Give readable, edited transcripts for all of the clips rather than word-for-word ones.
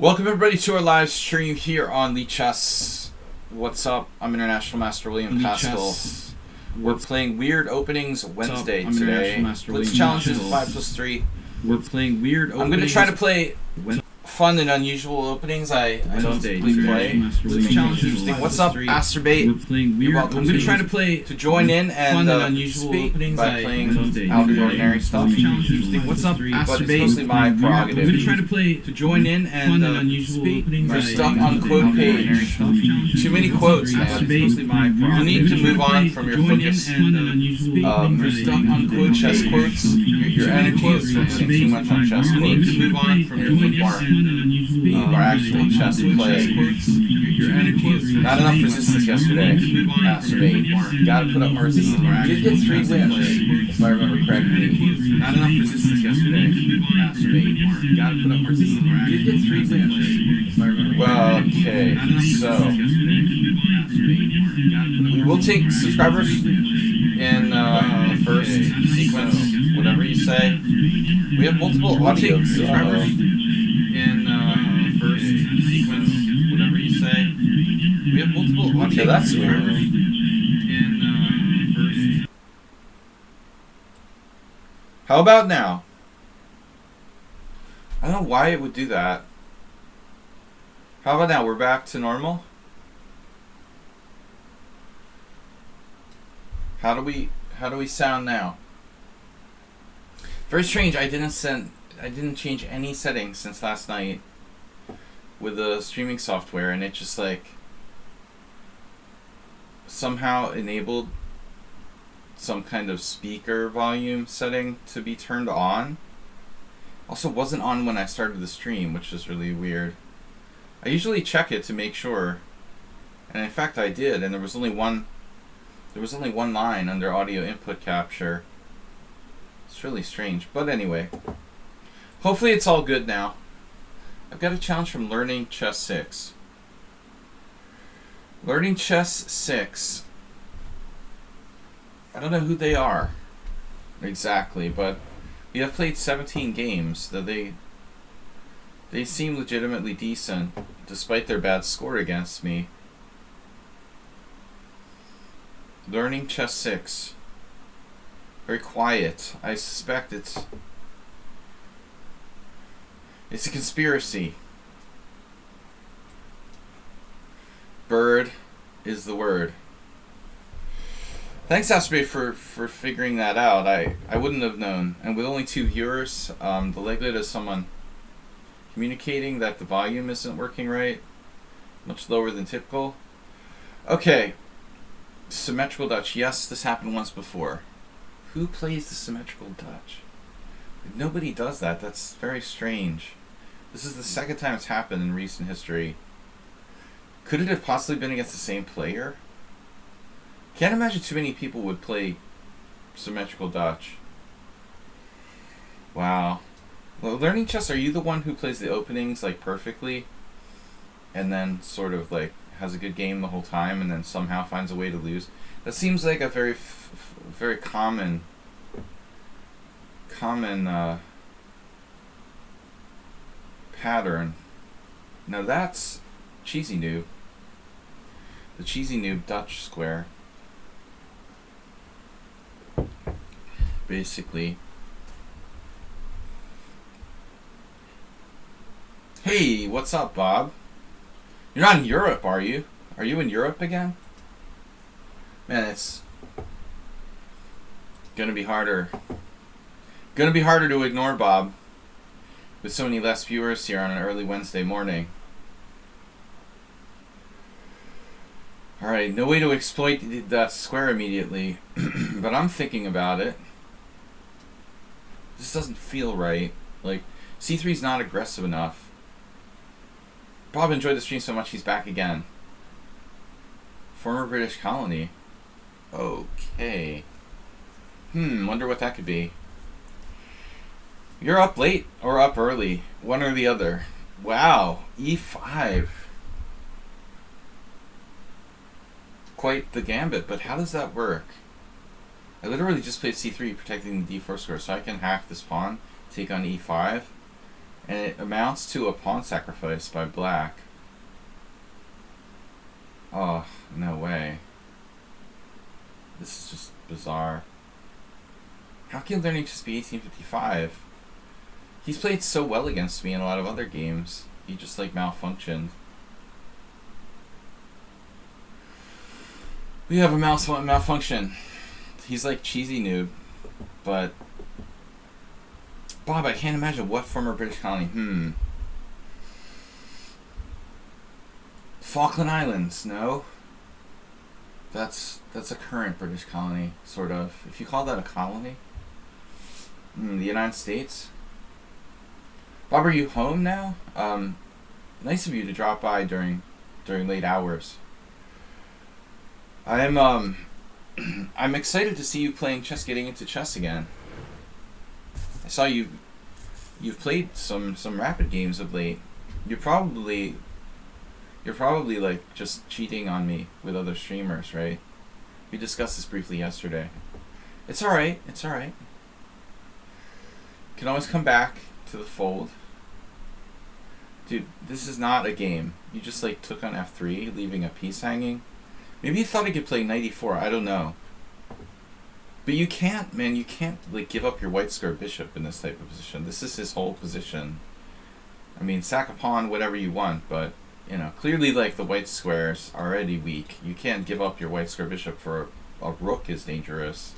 Welcome everybody to our live stream here on lichess. What's up? I'm International Master William Pascal. We're playing Weird Openings Wednesday today. Blitz challenges 5+3. We're playing Weird Openings. I'm going to try to play fun and unusual openings. I don't typically play. Blitz challenges. What's up, Asterbait? We're playing Weird. I'm going to try to play to join in and fun and unusual openings by playing out of the ordinary stuff. What's up, But it's Asterbait? mostly my prerogative. I'm going to try to play to join in and fun and unusual openings. we're stuck on quote page. Too many quotes, man. You need to move on from your focus. We're stuck on quote chess quotes. Your energy is focusing too much on chess. You need to move on from your more actual chess play. Not enough resistance yesterday. Asterbait. Gotta put up more resistance. You did get 3 wins, if I remember correctly. Not enough resistance yesterday. Asterbait. Gotta put up more resistance. You did get 3 wins, if I remember correctly. Well, okay, so we will take subscribers in the first sequence, whatever you say. We have multiple audio subscribers in the first sequence, whatever you say. We have multiple audio. Okay, that's weird. In first. How about now? I don't know why it would do that. How about now? We're back to normal. How do we sound now? Very strange. I didn't change any settings since last night with the streaming software, and it just like somehow enabled some kind of speaker volume setting to be turned on. Also wasn't on when I started the stream, which was really weird. I usually check it to make sure, and in fact I did, and there was only one line under audio input capture. It's really strange, but anyway, hopefully it's all good now. I've got a challenge from Learning Chess 6. Learning Chess 6. I don't know who they are exactly, but we have played 17 games. That they seem legitimately decent, despite their bad score against me. Learning Chess 6. Very quiet. I suspect it's a conspiracy. Bird is the word. Thanks, Aspray, for figuring that out. I wouldn't have known. And with only 2 viewers, the likelihood of someone communicating that the volume isn't working right, much lower than typical. Okay. Symmetrical Dutch. Yes, this happened once before. Who plays the symmetrical Dutch? Nobody does that. That's very strange. This is the second time it's happened in recent history. Could it have possibly been against the same player? Can't imagine too many people would play symmetrical Dutch. Wow. Well, Learning Chess, are you the one who plays the openings like perfectly and then sort of like has a good game the whole time and then somehow finds a way to lose? That seems like a very very common pattern. Now that's Cheesy Noob. The Cheesy Noob Dutch square. Basically. Hey, what's up, Bob? You're not in Europe, are you? Are you in Europe again? Man, it's gonna be harder. Gonna be harder to ignore Bob with so many less viewers here on an early Wednesday morning. Alright, no way to exploit that square immediately, but I'm thinking about it. This doesn't feel right. Like, C3 is not aggressive enough. Bob enjoyed the stream so much he's back again. Former British colony. Okay. Wonder what that could be. You're up late or up early. One or the other. Wow. E5. Quite the gambit, but how does that work? I literally just played C3 protecting the D4 square, so I can hack this pawn, take on E5. And it amounts to a pawn sacrifice by black. Oh, no way. This is just bizarre. How can learning just be 1855? He's played so well against me in a lot of other games. He just like malfunctioned. We have a malfunction. He's like cheesy noob, but Bob, I can't imagine what former British colony. Falkland Islands, no. That's a current British colony, sort of. If you call that a colony. The United States. Bob, are you home now? Nice of you to drop by during late hours. I'm excited to see you playing chess, getting into chess again. I saw you've played some rapid games of late. You're probably like just cheating on me with other streamers, right? We discussed this briefly yesterday. It's alright. You can always come back to the fold. Dude, this is not a game. You just like took on f3, leaving a piece hanging. Maybe you thought I could play knight e4, I don't know. But you can't, man, you can't like give up your white square bishop in this type of position. This is his whole position. I mean, sack a pawn, whatever you want, but, you know, clearly like the white square's already weak. You can't give up your white square bishop for a rook is dangerous.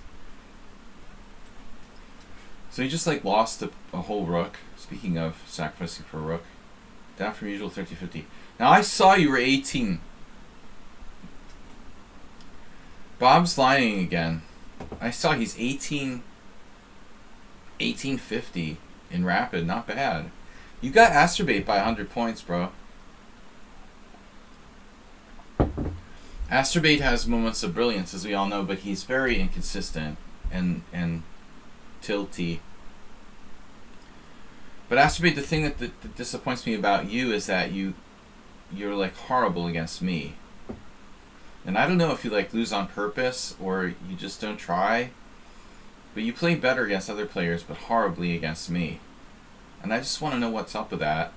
So he just like lost a whole rook. Speaking of sacrificing for a rook. Down from usual 30-50. Now I saw you were 18. Bob's lying again. I saw he's 1850 in rapid. Not bad. You got Asterbait by 100 points, bro. Asterbait has moments of brilliance, as we all know, but he's very inconsistent and tilty. But Asterbait, the thing that disappoints me about you is that you're like horrible against me. And I don't know if you like lose on purpose or you just don't try, but you play better against other players, but horribly against me. And I just want to know what's up with that.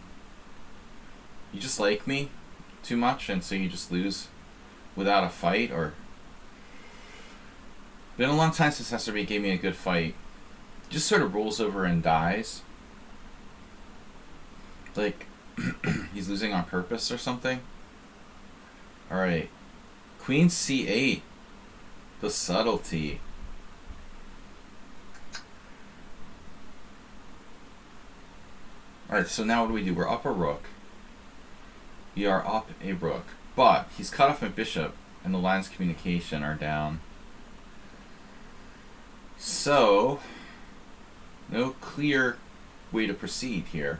You just like me too much, and so you just lose without a fight, or... Been a long time since Asterbait gave me a good fight. Just sort of rolls over and dies. Like, he's losing on purpose or something. Alright. Queen c8. The subtlety. Alright, so now what do? We're up a rook. We are up a rook. But he's cut off my bishop, and the lines of communication are down. So, no clear way to proceed here.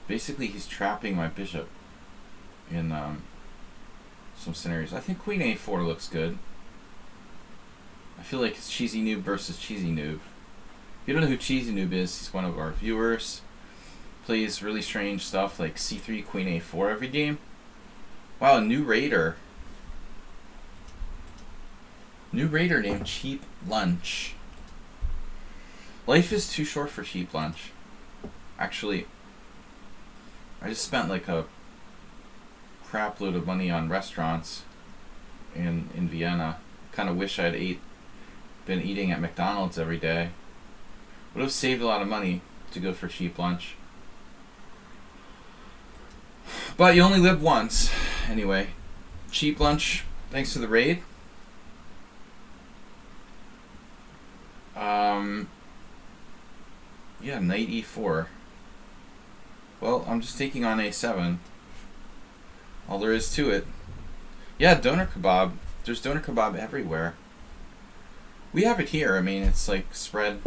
Basically, he's trapping my bishop in some scenarios. I think Queen A4 looks good. I feel like it's Cheesy Noob versus Cheesy Noob. If you don't know who Cheesy Noob is, he's one of our viewers. Plays really strange stuff like C3, Queen A4 every game. Wow, a new raider. New raider named Cheap Lunch. Life is too short for cheap lunch. Actually, I just spent like a crap load of money on restaurants in Vienna. Kind of wish I'd been eating at McDonald's every day. Would have saved a lot of money to go for cheap lunch. But you only live once. Anyway, cheap lunch, thanks for the raid. Yeah, knight e4. Well, I'm just taking on a7. All there is to it. Yeah, doner kebab. There's doner kebab everywhere. We have it here. I mean, it's like spread.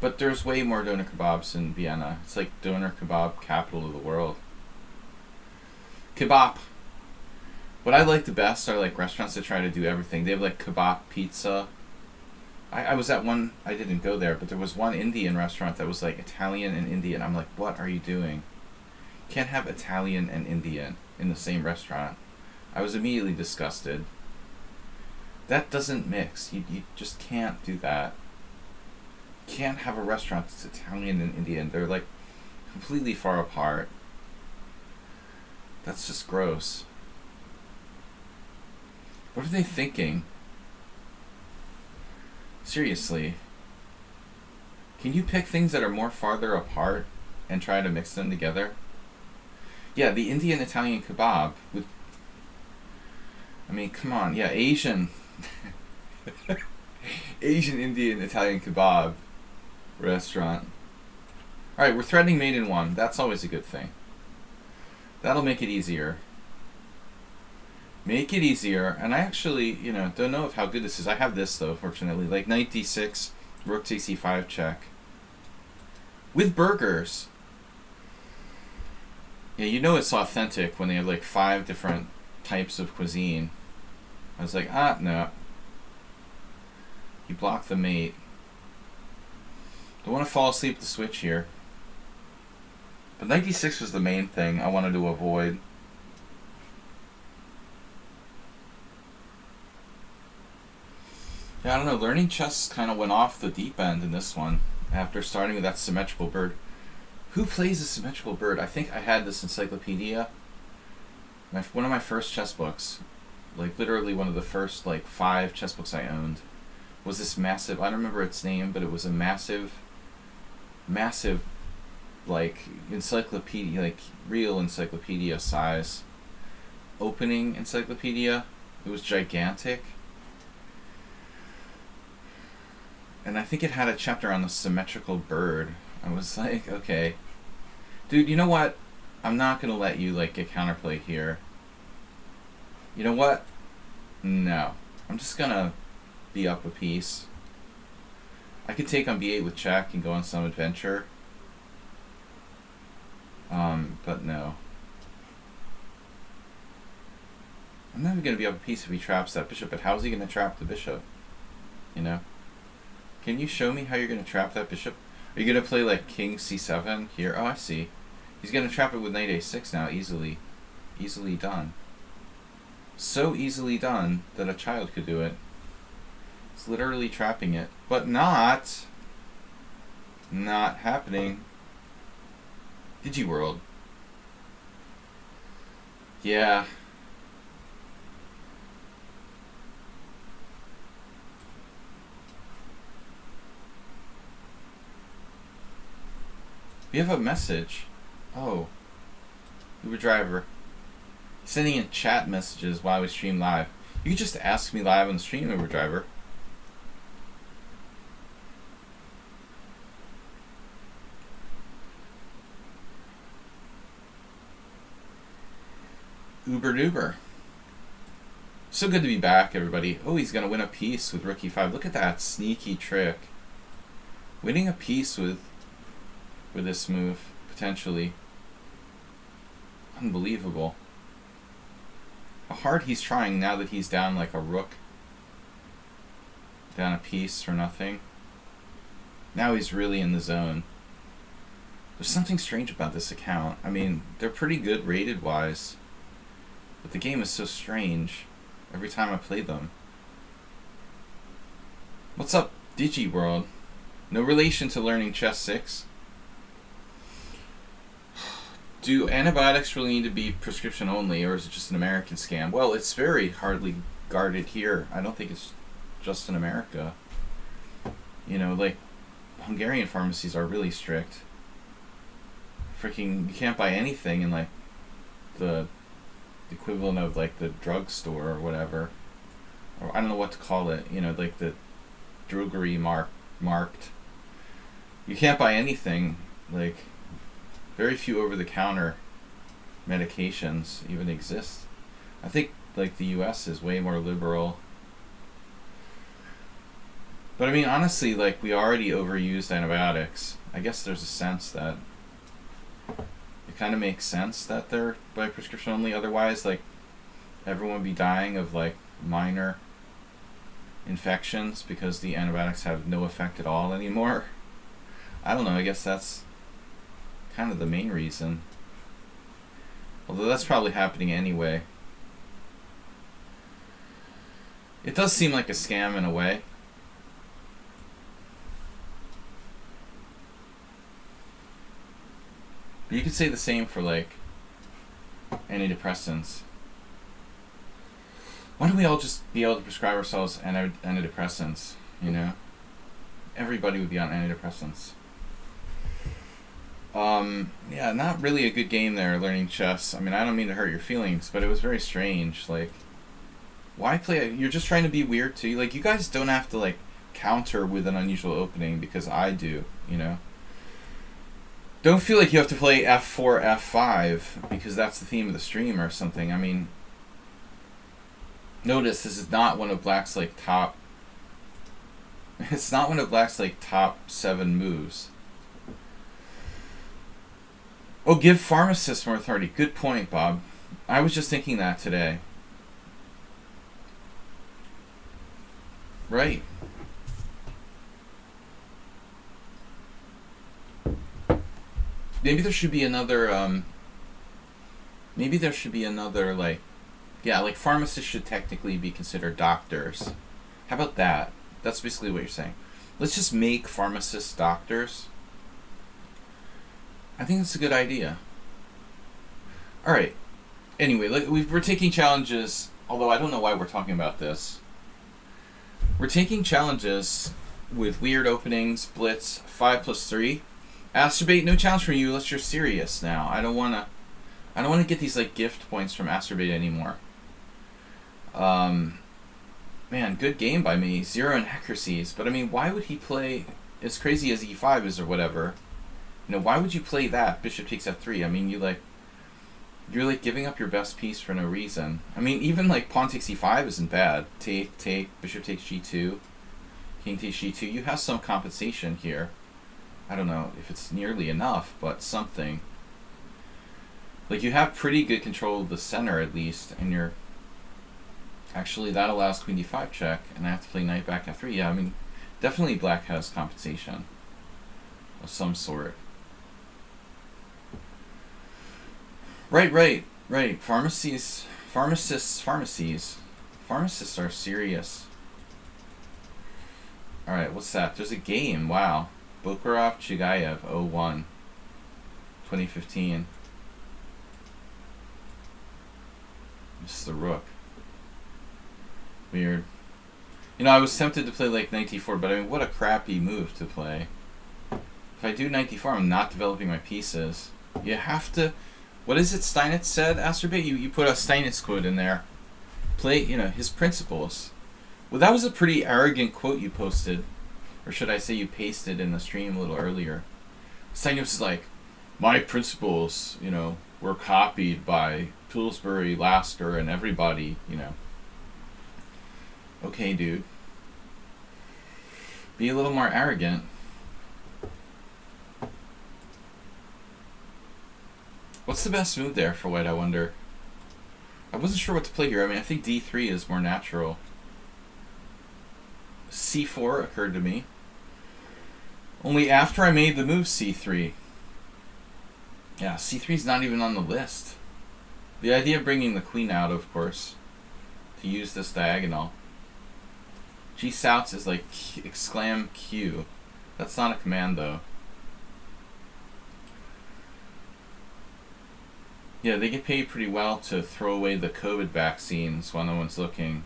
But there's way more doner kebabs in Vienna. It's like doner kebab capital of the world. Kebab. What I like the best are like restaurants that try to do everything. They have like kebab pizza. I was at one, I didn't go there, but there was one Indian restaurant that was like Italian and Indian. I'm like, what are you doing? You can't have Italian and Indian in the same restaurant. I was immediately disgusted. That doesn't mix. You just can't do that. can't have a restaurant that's Italian and Indian. They're like completely far apart. That's just gross. What are they thinking? Seriously. Can you pick things that are more farther apart and try to mix them together? Yeah, the Indian Italian kebab with, I mean, come on. Yeah, Asian Asian Indian Italian kebab restaurant. Alright, we're threatening mate in 1. That's always a good thing. That'll make it easier. Make it easier. And I actually, don't know how good this is. I have this, though, fortunately. Like, knight d6, rook takes e5 check. With burgers. Yeah, it's authentic when they have, like, 5 different types of cuisine. I was like, no. You blocked the mate. Don't want to fall asleep at the switch here. But knight d6 was the main thing I wanted to avoid. Yeah, I don't know. Learning chess kind of went off the deep end in this one after starting with that symmetrical bird. Who plays a symmetrical bird? I think I had this encyclopedia. One of my first chess books. Like, literally one of the first, 5 chess books I owned. Was this massive, I don't remember its name, but it was a massive, encyclopedia, real encyclopedia size opening encyclopedia. It was gigantic. And I think it had a chapter on the symmetrical bird. I was like, okay. Dude, you know what? I'm not going to let you, get counterplay here. You know what? No. I'm just going to be up a piece. I could take on b8 with check and go on some adventure. But no. I'm never going to be up a piece if he traps that bishop, but how's he going to trap the bishop? Can you show me how you're going to trap that bishop? Are you going to play, king c7 here? Oh, I see. He's going to trap it with knight a6 now, easily. Easily done. So easily done that a child could do it. It's literally trapping it. But not happening. Digiworld. Yeah. We have a message. Oh. Uber driver. Sending in chat messages while we stream live. You can just ask me live on the stream, Uber driver. Uber duber. So good to be back, everybody. Oh, he's going to win a piece with rook e5. Look at that sneaky trick. Winning a piece with this move, potentially. Unbelievable. How hard he's trying now that he's down like a rook. Down a piece for nothing. Now he's really in the zone. There's something strange about this account. I mean, they're pretty good rated-wise. But the game is so strange every time I play them. What's up, Digiworld? No relation to learning chess 6? Do antibiotics really need to be prescription only, or is it just an American scam? Well, it's very hardly guarded here. I don't think it's just in America. Hungarian pharmacies are really strict. Freaking, you can't buy anything in, the equivalent of, the drugstore or whatever. Or I don't know what to call it. The drogery marked. You can't buy anything, very few over-the-counter medications even exist. I think, the U.S. is way more liberal. But, I mean, honestly, we already overused antibiotics. I guess there's a sense that it kind of makes sense that they're by prescription only. Otherwise, everyone would be dying of, minor infections because the antibiotics have no effect at all anymore. I don't know, I guess that's kind of the main reason. Although that's probably happening anyway. It does seem like a scam in a way. But you could say the same for like antidepressants. Why don't we all just be able to prescribe ourselves antidepressants, you know? Everybody would be on antidepressants. Yeah, not really a good game there, learning chess. I mean, I don't mean to hurt your feelings, but it was very strange. Like, why play? You're just trying to be weird too. Like, you guys don't have to, like, counter with an unusual opening because I do, you know? Don't feel like you have to play f4, f5 because that's the theme of the stream or something. I mean, notice this is not one of Black's, like, top... It's not one of Black's, like, top 7 moves. Oh, give pharmacists more authority. Good point, Bob. I was just thinking that today. Right. Maybe there should be another, maybe there should be another, like, yeah, like, pharmacists should technically be considered doctors. How about that? That's basically what you're saying. Let's just make pharmacists doctors. I think that's a good idea. Alright. Anyway, we're taking challenges, although I don't know why we're talking about this. We're taking challenges with weird openings, blitz, 5+3. Astrobate, no challenge from you unless you're serious now. I don't wanna get these like gift points from Astrobate anymore. Man, good game by me. 0 inaccuracies. But I mean, why would he play as crazy as e5 is or whatever? You know, why would you play that? Bishop takes f3. I mean, you're like giving up your best piece for no reason. I mean, even like pawn takes e5 isn't bad. Take, bishop takes g2, king takes g2. You have some compensation here. I don't know if it's nearly enough, but something. Like, you have pretty good control of the center at least, and you're... Actually, that allows queen d5 check, and I have to play knight back f3. Yeah, I mean, definitely Black has compensation of some sort. Right. Pharmacists are serious. Alright, what's that? There's a game, wow. Bokarov Chigayev 01 2015. This is the rook. Weird. You know, I was tempted to play like knight d4, but I mean, what a crappy move to play. If I do knight d4, I'm not developing my pieces. You have to... What is it Steinitz said, Astrobate? You put a Steinitz quote in there. Play, you know, his principles. Well, that was a pretty arrogant quote you posted. Or should I say you pasted in the stream a little earlier. Steinitz is like, my principles, you know, were copied by Pillsbury, Lasker, and everybody, you know. Okay, dude. Be a little more arrogant. What's the best move there for white, I wonder? I wasn't sure what to play here. I mean, I think d3 is more natural. c4 occurred to me. Only after I made the move c3. Yeah, c3 is not even on the list. The idea of bringing the queen out, of course, to use this diagonal. G-Souts is like exclam Q. That's not a command, though. Yeah, they get paid pretty well to throw away the COVID vaccines while no one's looking.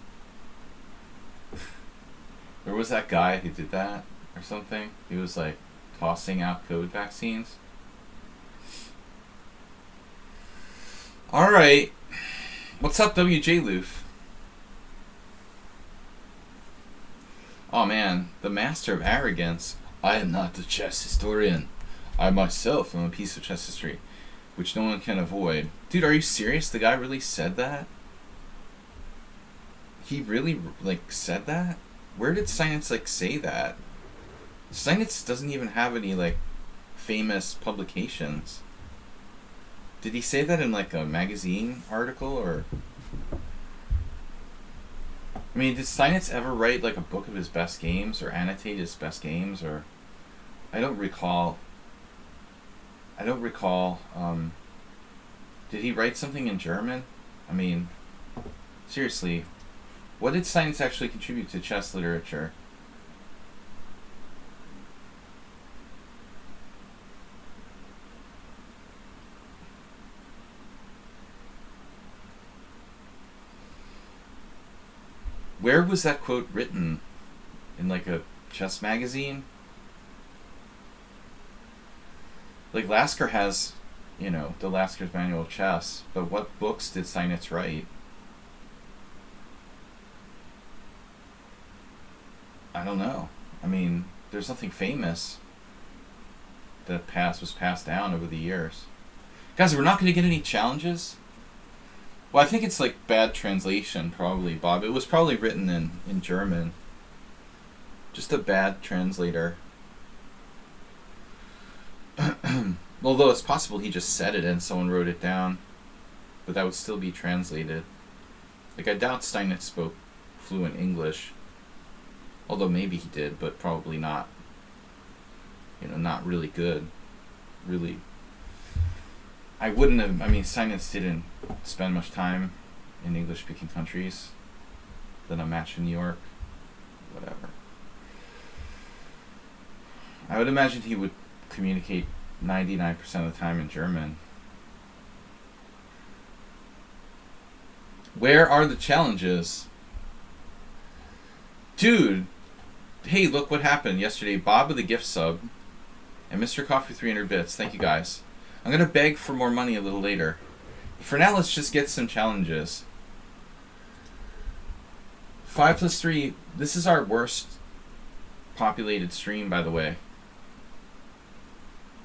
There was that guy who did that or something. He was like tossing out COVID vaccines. Alright. What's up, WJ Loof? Oh man, the master of arrogance. I am not the chess historian. I myself am a piece of chess history, which no one can avoid. Dude, are you serious? The guy really said that? He really, like, said that? Where did Steinitz, like, say that? Steinitz doesn't even have any, like, famous publications. Did he say that in, like, a magazine article, or... I mean, did Steinitz ever write, like, a book of his best games, or annotate his best games, or... I don't recall... did he write something in German? I mean, seriously, what did Steinitz actually contribute to chess literature? Where was that quote written? In like a chess magazine? Like Lasker has, you know, the Lasker's Manual of Chess, but what books did Steinitz write? I don't know. I mean, there's nothing famous that was passed down over the years. Guys, we're not going to get any challenges? Well, I think it's like bad translation, probably, Bob. It was probably written in German. Just a bad translator. Although it's possible he just said it and someone wrote it down. But that would still be translated. Like, I doubt Steinitz spoke fluent English. Although maybe he did, but probably not. You know, not really good. Really. I wouldn't have... I mean, Steinitz didn't spend much time in English-speaking countries than a match in New York. Whatever. I would imagine he would communicate 99% of the time in German. Where are the challenges? Dude! Hey, look what happened yesterday. Bob with a gift sub and Mr. Coffee 300 bits. Thank you guys. I'm going to beg for more money a little later. For now, let's just get some challenges. 5 plus 3. This is our worst populated stream, by the way.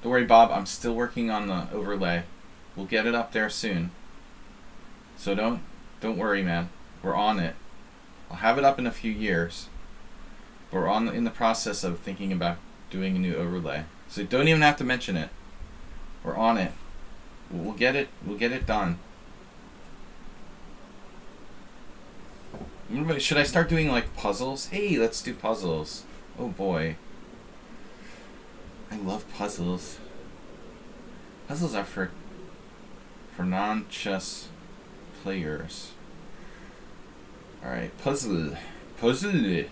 Don't worry, Bob. I'm still working on the overlay. We'll get it up there soon. So don't worry, man. We're on it. I'll have it up in a few years. We're in the process of thinking about doing a new overlay. So don't even have to mention it. We're on it. We'll get it. We'll get it done. Should I start doing like puzzles? Hey, let's do puzzles. Oh boy. I love puzzles. Puzzles are for non-chess players. Alright, puzzle. Puzzle. You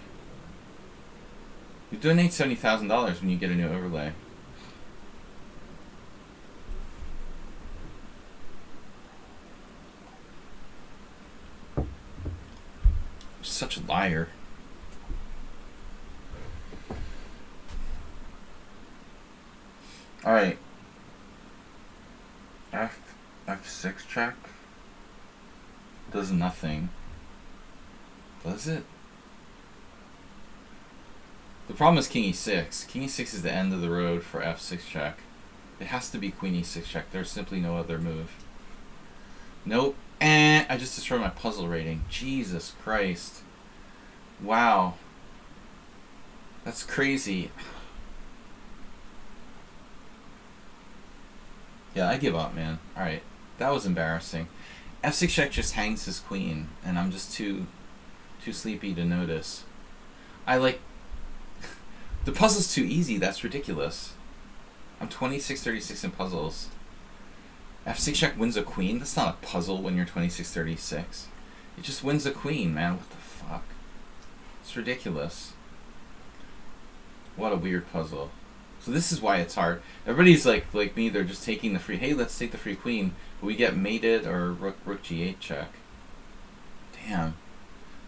donate $70,000 when you get a new overlay. Such a liar. Alright. F6 check. Does nothing. Does it? The problem is King E6. King E6 is the end of the road for F6 check. It has to be Queen E6 check. There's simply no other move. Nope. I just destroyed my puzzle rating. Jesus Christ. Wow. That's crazy. Yeah, I give up, man. Alright. That was embarrassing. F6 check just hangs his queen, and I'm just too sleepy to notice. The puzzle's too easy. That's ridiculous. I'm 26-36 in puzzles. F6 check wins a queen? That's not a puzzle when you're 26-36. It just wins a queen, man. What the fuck? It's ridiculous. What a weird puzzle. So this is why it's hard. Everybody's like me, they're just taking the free, hey, let's take the free queen, but we get mated or rook g8 check. Damn.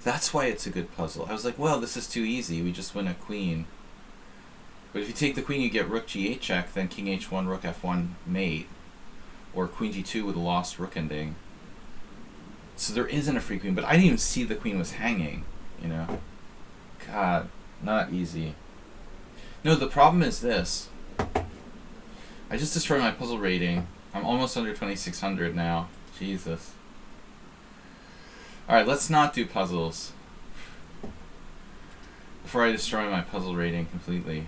That's why it's a good puzzle. I was like, well, this is too easy. We just win a queen. But if you take the queen, you get rook g8 check, then king h1, rook f1 mate. Or queen g2 with a lost rook ending. So there isn't a free queen, but I didn't even see the queen was hanging, you know? God, not easy. No, the problem is this. I just destroyed my puzzle rating. I'm almost under 2600 now. Jesus. Alright, let's not do puzzles. Before I destroy my puzzle rating completely.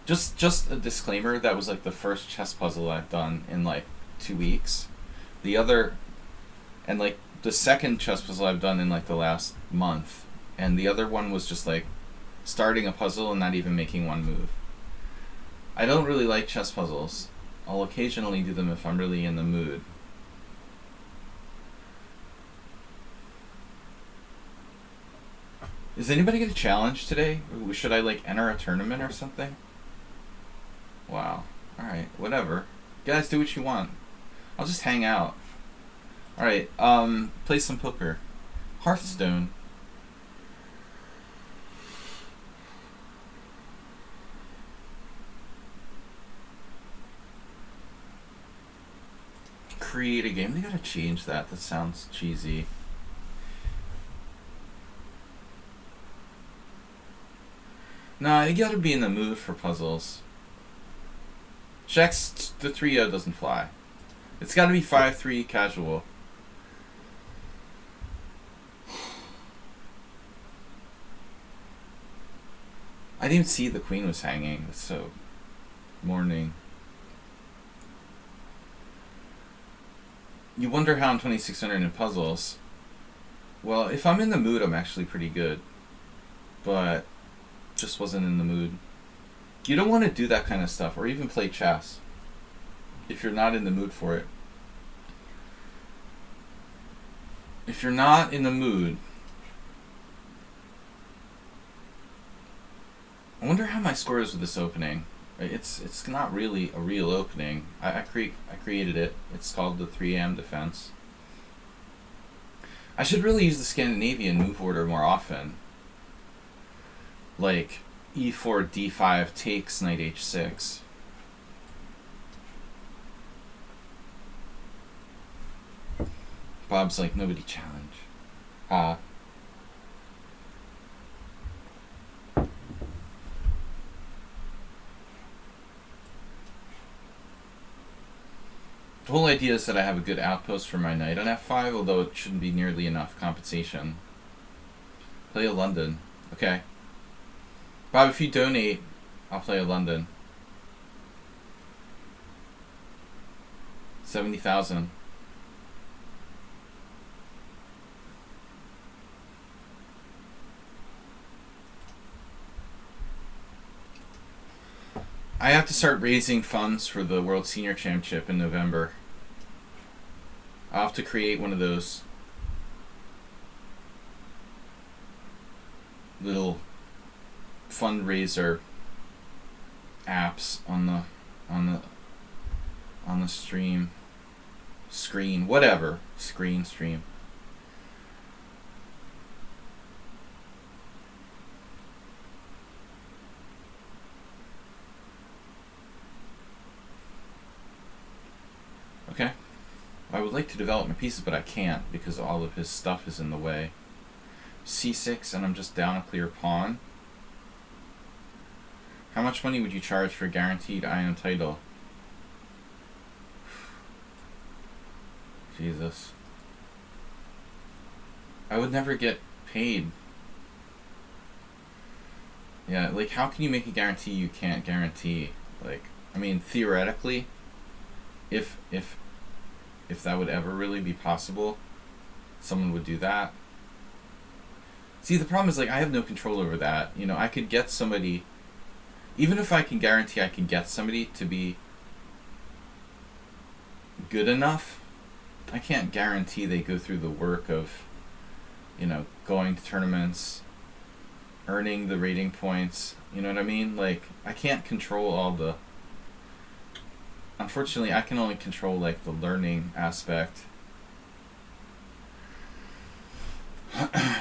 Just a disclaimer, that was like the first chess puzzle I've done in like 2 weeks. And like the second chess puzzle I've done in like the last month. And the other one was just like starting a puzzle and not even making one move. I don't really like chess puzzles. I'll occasionally do them if I'm really in the mood. Is anybody get a challenge today? Or should I like enter a tournament or something? Wow. Alright, whatever. Guys, do what you want. I'll just hang out. Alright, play some poker. Hearthstone. Create a game. They gotta change that. That sounds cheesy. Nah, you gotta be in the mood for puzzles. Checks, the 3-0 doesn't fly. It's gotta be 5-3 casual. I didn't even see the queen was hanging. It's so morning. You wonder how I'm 2600 in puzzles. Well, if I'm in the mood, I'm actually pretty good. But just wasn't in the mood. You don't want to do that kind of stuff or even play chess if you're not in the mood for it. If you're not in the mood, I wonder how my score is with this opening. It's not really a real opening. I created it. It's called the 3am defense. I should really use the Scandinavian move order more often. Like e4, d5 takes knight h6. Bob's like, nobody challenge. The whole idea is that I have a good outpost for my knight on f5, although it shouldn't be nearly enough compensation. Play a London. Okay. Bob, if you donate, I'll play a London. 70,000. I have to start raising funds for the World Senior Championship in November. I'll have to create one of those little fundraiser apps on the stream screen, whatever, stream. Okay. I would like to develop my pieces, but I can't because all of his stuff is in the way. C6, and I'm just down a clear pawn. How much money would you charge for a guaranteed IM title? Jesus. I would never get paid. Yeah, like, how can you make a guarantee you can't guarantee? Like, I mean, theoretically, if that would ever really be possible, someone would do that. See, the problem is, like, I have no control over that. You know, I could get somebody, even if I can guarantee I can get somebody to be good enough, I can't guarantee they go through the work of, you know, going to tournaments, earning the rating points, you know what I mean? Like, I can't control all the... Unfortunately, I can only control, like, the learning aspect.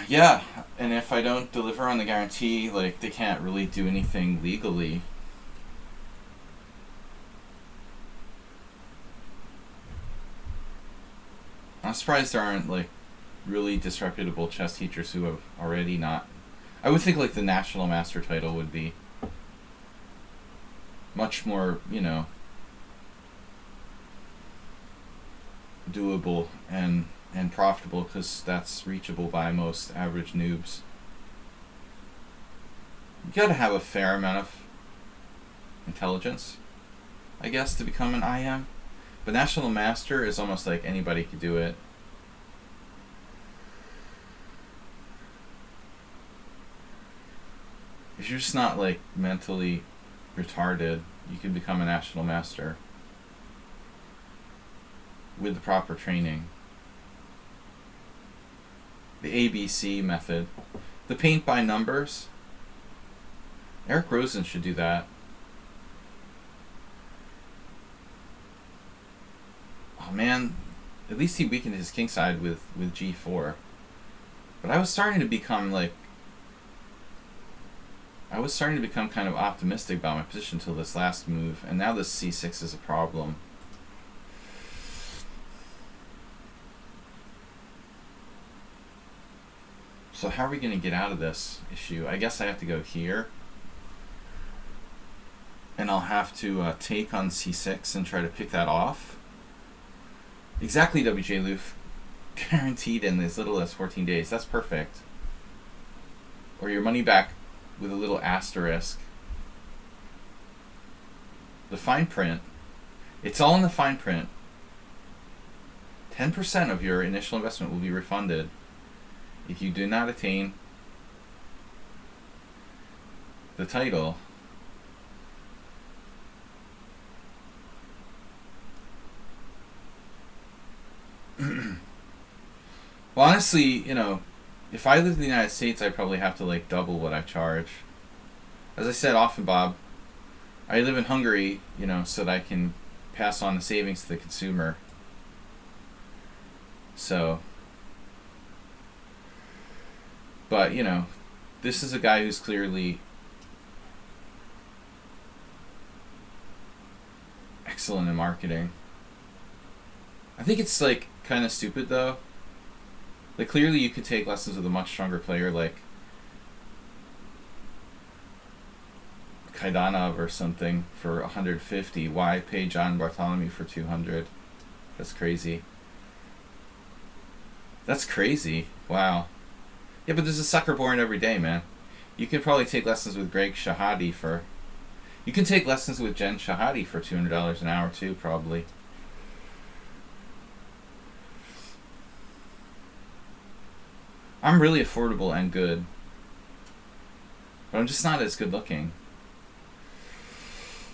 Yeah, and if I don't deliver on the guarantee, like, they can't really do anything legally. I'm surprised there aren't, like, really disreputable chess teachers who have already not... I would think, like, the National Master title would be much more, you know, doable and profitable, because that's reachable by most average noobs. You gotta have a fair amount of intelligence, I guess, to become an IM. But National Master is almost like anybody could do it. If you're just not, like, mentally retarded, you can become a National Master with the proper training. The ABC method. The paint by numbers. Eric Rosen should do that. Oh man, at least he weakened his king side with G4. But I was starting to become kind of optimistic about my position until this last move, and now this c6 is a problem. So how are we going to get out of this issue? I guess I have to go here. And I'll have to take on c6 and try to pick that off. Exactly, WJ Loof. Guaranteed in as little as 14 days. That's perfect. Or your money back with a little asterisk. The fine print. It's all in the fine print. 10% of your initial investment will be refunded if you do not attain the title. Well, honestly, you know, if I lived in the United States, I'd probably have to like double what I charge. As I said often, Bob, I live in Hungary, you know, so that I can pass on the savings to the consumer. So, but, you know, this is a guy who's clearly excellent in marketing. I think it's like kind of stupid though. Like, clearly you could take lessons with a much stronger player like Kaidanov or something for 150. Why pay John Bartholomew for 200? That's crazy. That's crazy. Wow. Yeah, but there's a sucker born every day, man. You can probably take lessons with Greg Shahadi for... You can take lessons with Jen Shahadi for $200 an hour too, probably. I'm really affordable and good. But I'm just not as good looking.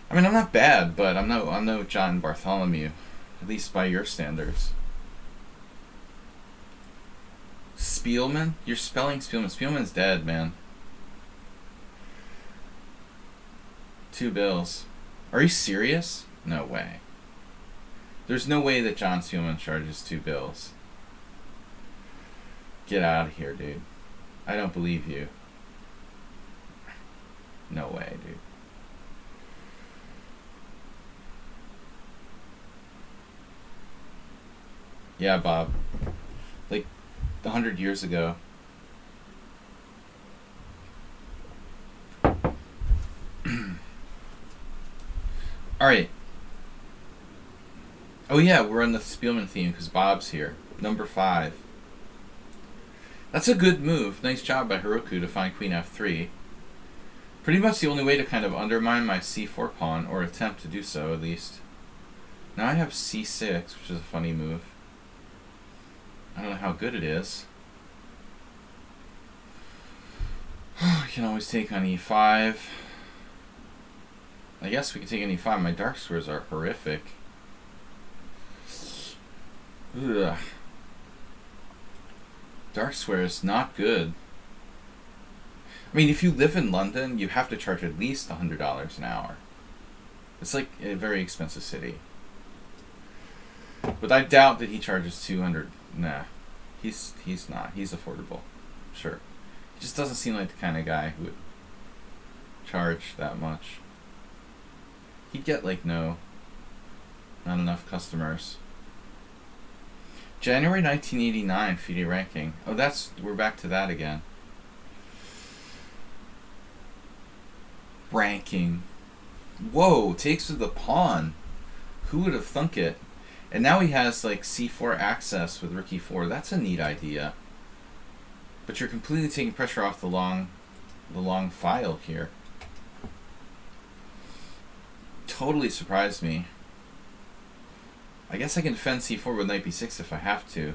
I mean, I'm not bad, but I'm no John Bartholomew. At least by your standards. Spielman? You're spelling Spielman. Spielman's dead, man. 2 bills. Are you serious? No way. There's no way that John Spielman charges 2 bills. Get out of here, dude. I don't believe you. No way, dude. Yeah, Bob. Like 100 years ago. Alright. Oh yeah, we're on the Spielman theme because Bob's here. Number 5. That's a good move. Nice job by Heroku to find Queen F3. Pretty much the only way to kind of undermine my C4 pawn, or attempt to do so at least. Now I have C6, which is a funny move. I don't know how good it is. You can always take on E5. I guess we can take on E5. My dark squares are horrific. Ugh. Dark square is not good. I mean, if you live in London, you have to charge at least $100 an hour. It's like a very expensive city. But I doubt that he charges 200. Nah, he's not. He's affordable. Sure. He just doesn't seem like the kind of guy who would charge that much. He'd get like not enough customers. January 1989 FIDE ranking. Oh, we're back to that again. Ranking. Whoa, takes with the pawn. Who would have thunk it? And now he has like C4 access with Rook E4. That's a neat idea. But you're completely taking pressure off the long file here. Totally surprised me. I guess I can defend C4 with Knight B6 if I have to.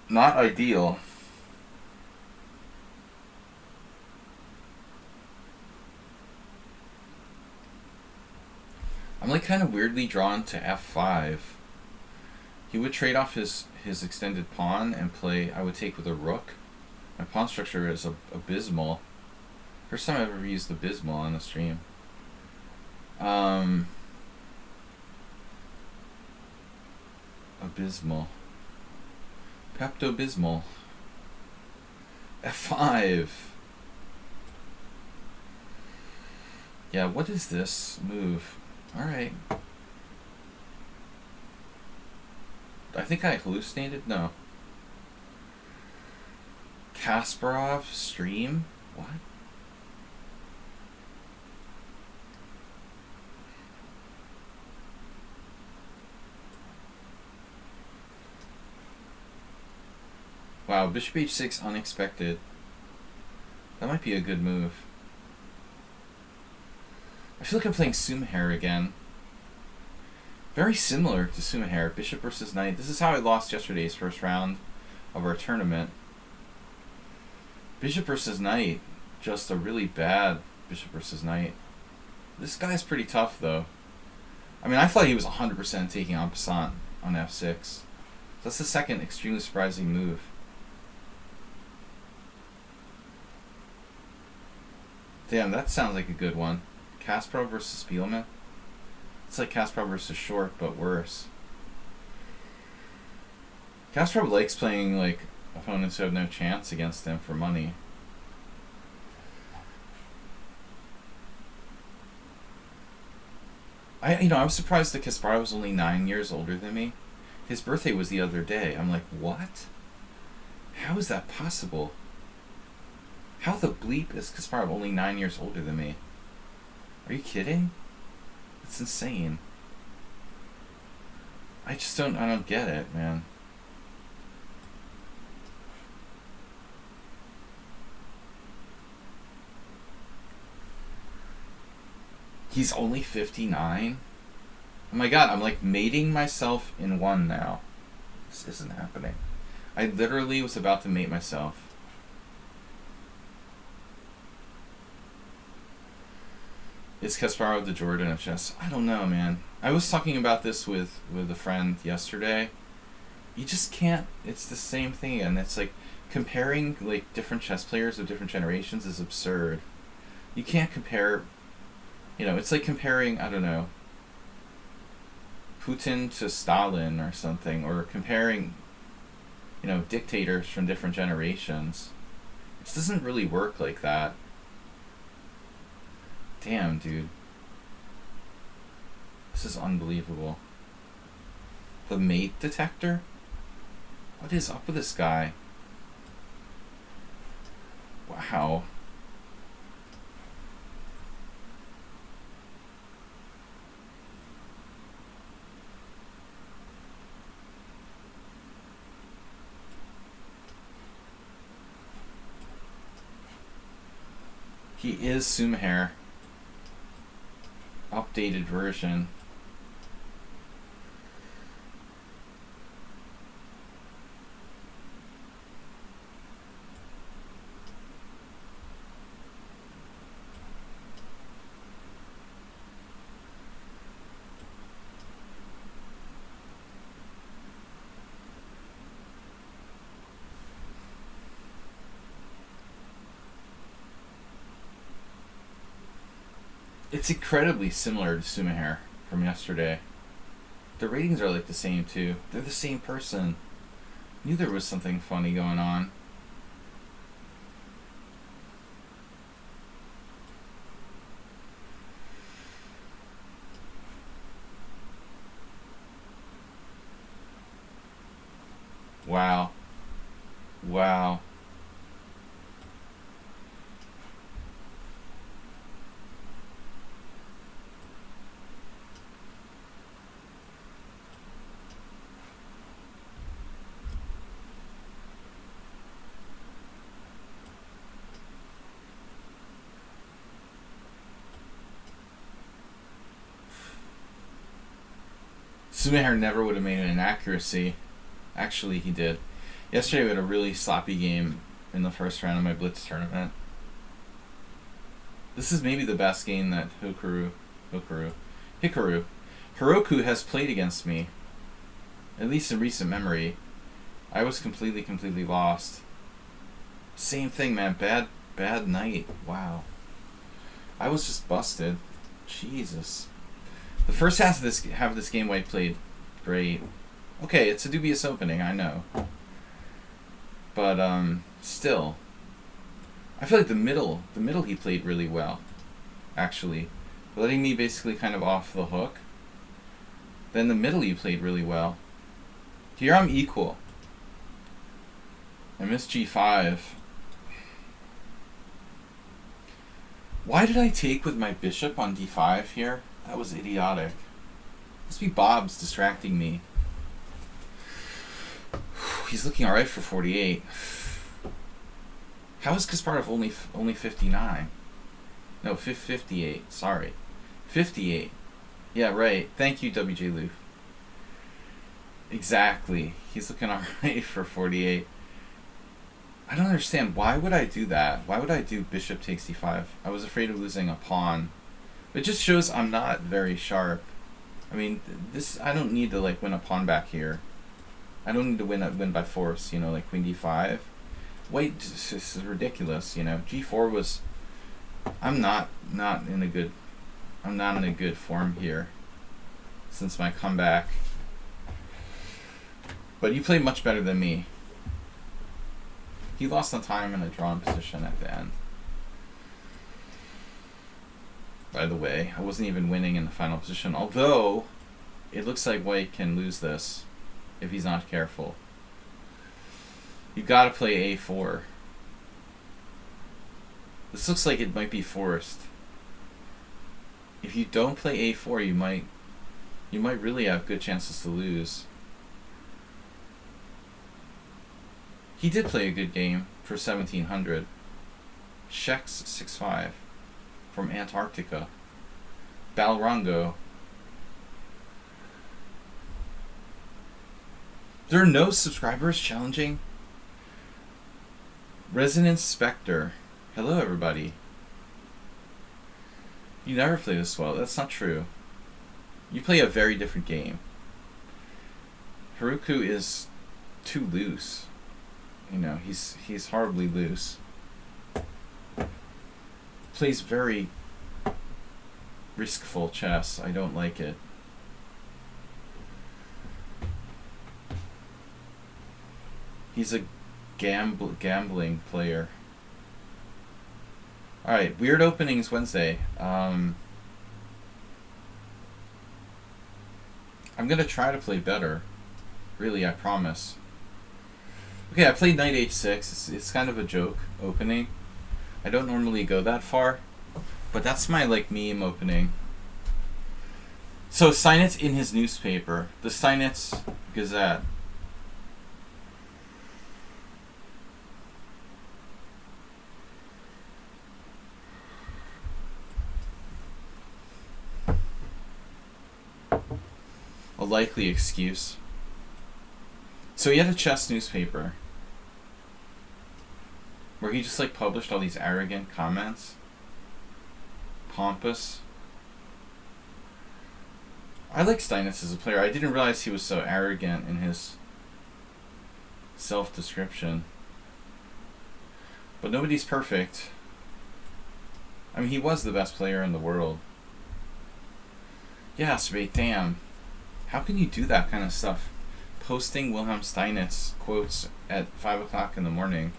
Not ideal. I'm like kind of weirdly drawn to F5. He would trade off his extended pawn and play, I would take with a rook. My pawn structure is abysmal. First time I've ever used abysmal on the stream. Abysmal. Pepto-Bismol. F5. Yeah, what is this move? Alright. I think I hallucinated? No. Kasparov stream? What? Wow, bishop h6 unexpected. That might be a good move. I feel like I'm playing Sumaher again. Very similar to Sumaher, bishop versus knight. This is how I lost yesterday's first round of our tournament. Bishop versus knight, just a really bad bishop versus knight. This guy's pretty tough though. I mean, I thought he was 100% taking en passant on f6. That's the second extremely surprising move. Damn, that sounds like a good one. Kasparov versus Spielman. It's like Kasparov versus Short, but worse. Kasparov likes playing like opponents who have no chance against him for money. I was surprised that Kasparov was only 9 years older than me. His birthday was the other day. I'm like, what? How is that possible? How the bleep is Kasparov only 9 years older than me? Are you kidding? It's insane. I don't get it, man. He's only 59? Oh my god, I'm like mating myself in one now. This isn't happening. I literally was about to mate myself. Is Kasparov the Jordan of chess? I don't know, man. I was talking about this with a friend yesterday. You just can't. It's the same thing again. It's like comparing like different chess players of different generations is absurd. You can't compare. It's like comparing, I don't know, Putin to Stalin or something, or comparing, dictators from different generations. It doesn't really work like that. Damn, dude. This is unbelievable. The mate detector? What is up with this guy? Wow. He is Sumaher. Updated version. It's incredibly similar to Sumaher from yesterday. The ratings are like the same too. They're the same person. Knew there was something funny going on. Wow. Wow. Sumaher never would have made an inaccuracy. Actually, he did. Yesterday we had a really sloppy game in the first round of my blitz tournament. This is maybe the best game that Hikaru Heroku has played against me. At least in recent memory. I was completely lost. Same thing, man. Bad night. Wow. I was just busted. Jesus. The first half of this game White played great. Okay, it's a dubious opening, I know. But still, I feel like the middle he played really well, actually, letting me basically kind of off the hook. Then the middle you played really well. Here I'm equal. I missed g5. Why did I take with my bishop on d5 here? That was idiotic. Must be Bob's distracting me. He's looking alright for 48. How is Kasparov only 59? No, 58. Sorry. 58. Yeah, right. Thank you, WJ Loof. Exactly. He's looking alright for 48. I don't understand. Why would I do that? Why would I do bishop takes d5? I was afraid of losing a pawn. It just shows I'm not very sharp. I mean, this, I don't need to like win a pawn back here. I don't need to win by force, you know, like queen d5. Wait, this is ridiculous, you know. g4 was, I'm not in a good form here since my comeback. But you played much better than me. He lost on time in a drawn position at the end. By the way, I wasn't even winning in the final position, although it looks like White can lose this if he's not careful. You gotta play a4. This looks like it might be forced. If you don't play a4, you might really have good chances to lose. He did play a good game for 1700. Shex 6-5 from Antarctica. Balrongo. There are no subscribers challenging. Resonance Spectre. Hello, everybody. You never play this well. That's not true. You play a very different game. Haruku is too loose. You know, he's horribly loose. Plays very riskful chess. I don't like it. He's a gambling player. Alright, Weird Openings Wednesday. I'm gonna try to play better. Really, I promise. Okay, I played knight h6. It's kind of a joke opening. I don't normally go that far, but that's my like meme opening. So Steinitz in his newspaper, the Steinitz Gazette. A likely excuse. So he had a chess newspaper where he just like published all these arrogant comments. Pompous. I like Steinitz as a player. I didn't realize he was so arrogant in his self-description. But nobody's perfect. I mean, he was the best player in the world. Yeah, Spade, damn. How can you do that kind of stuff? Posting Wilhelm Steinitz quotes at 5 o'clock in the morning.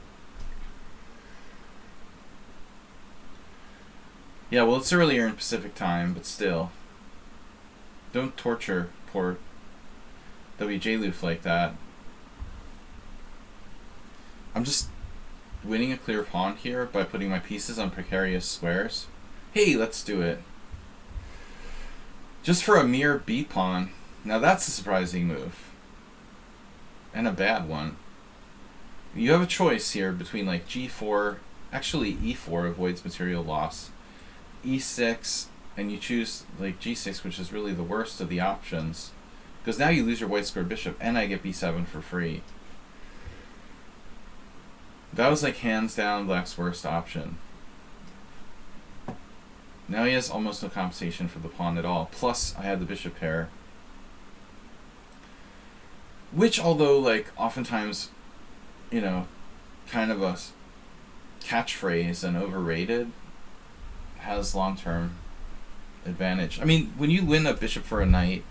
Yeah, well, it's earlier in Pacific time, but still. Don't torture poor WJ Loof like that. I'm just winning a clear pawn here by putting my pieces on precarious squares. Hey, let's do it. Just for a mere B pawn. Now that's a surprising move. And a bad one. You have a choice here between like g4, actually e4 avoids material loss, e6, and you choose like g6, which is really the worst of the options. Because now you lose your white square bishop, and I get b7 for free. That was like hands down black's worst option. Now he has almost no compensation for the pawn at all. Plus, I had the bishop pair. Which, although, like, oftentimes, you know, kind of a catchphrase and overrated, has long-term advantage. I mean, when you win a bishop for a knight,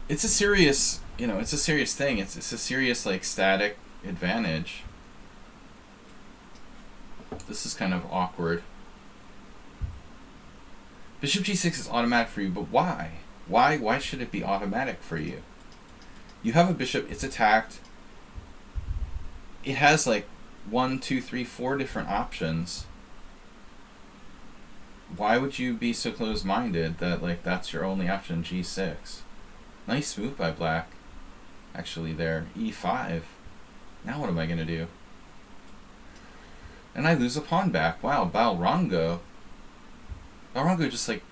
it's a serious, you know, it's a serious thing. It's a serious, like, static advantage. This is kind of awkward. Bishop g6 is automatic for you, but why? Why should it be automatic for you? You have a bishop, it's attacked. It has like 1, 2, 3, 4 different options. Why would you be so close-minded that like that's your only option, g6? Nice move by black. Actually there, e5. Now what am I gonna do? And I lose a pawn back. Wow, Balrango. Balrango just like,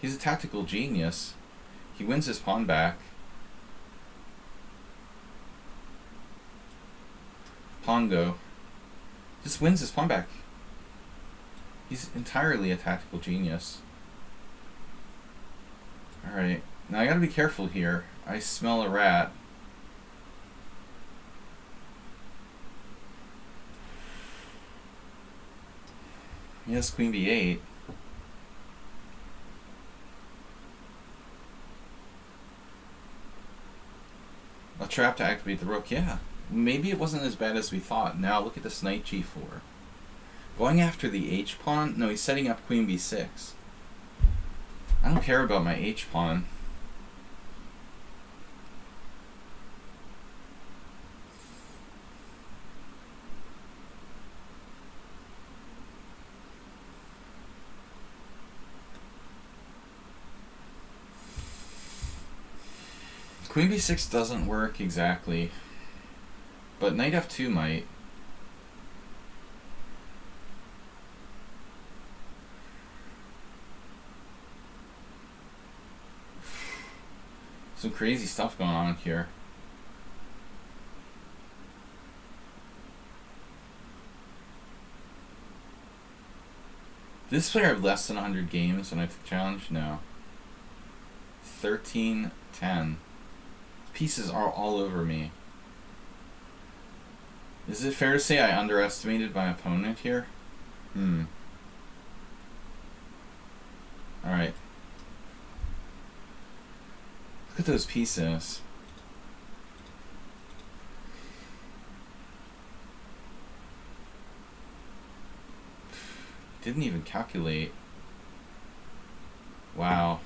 he's a tactical genius. He wins his pawn back. Pongo. Just wins his pawn back. He's entirely a tactical genius. Alright, now I gotta be careful here. I smell a rat. Yes, queen b8. A trap to activate the rook, yeah. Maybe it wasn't as bad as we thought. Now look at this knight g4. Going after the h-pawn? No, he's setting up queen b6. I don't care about my h-pawn. Queen b6 doesn't work exactly, but knight f2 might. Some crazy stuff going on here. Did this player have less than 100 games when I took challenge? No. 13-10. Pieces are all over me. Is it fair to say I underestimated my opponent here? Alright. Look at those pieces. Didn't even calculate. Wow.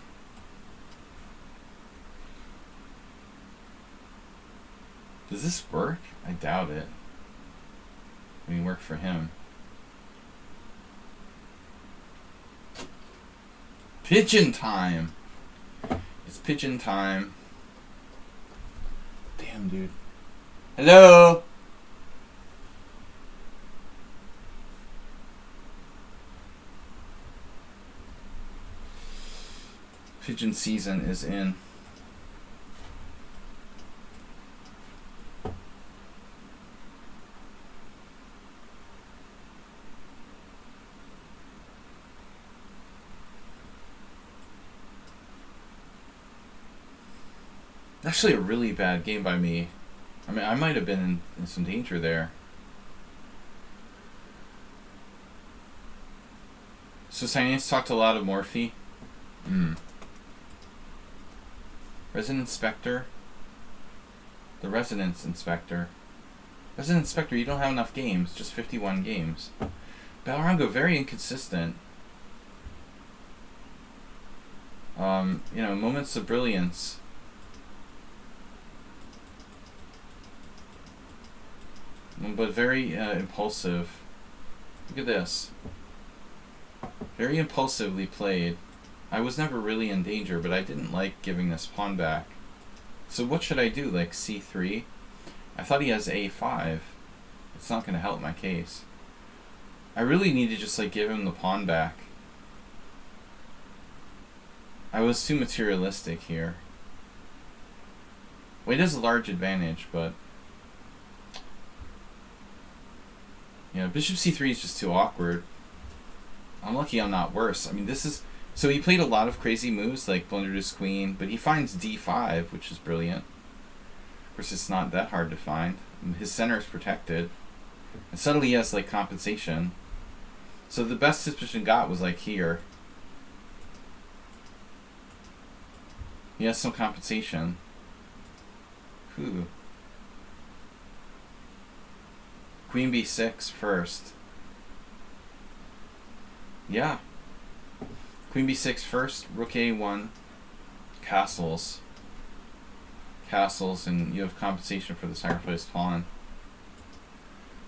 Does this work? I doubt it. I mean, work for him. Pigeon time! It's pigeon time. Damn, dude. Hello? Pigeon season is in. Actually a really bad game by me. I mean, I might have been in some danger there. So Science talked a lot of Morphe. Resident Inspector. The Resonance Inspector. Resident Inspector, you don't have enough games. Just 51 games. Balrango, very inconsistent. You know, moments of brilliance. But very impulsive. Look at this. Very impulsively played. I was never really in danger, but I didn't like giving this pawn back. So what should I do? Like c3? I thought he has a5. It's not going to help my case. I really need to just like give him the pawn back. I was too materialistic here. Well, he does a large advantage, but yeah, bishop c3 is just too awkward. I'm lucky I'm not worse. I mean, this is... So he played a lot of crazy moves, like blundered his queen, but he finds d5, which is brilliant. Of course, it's not that hard to find. His center is protected. And suddenly he has, like, compensation. So the best his position got was, like, here. He has some compensation. Whew. Queen b6 first. Yeah. Queen b6 first, rook a1, castles. Castles, and you have compensation for the sacrificed pawn.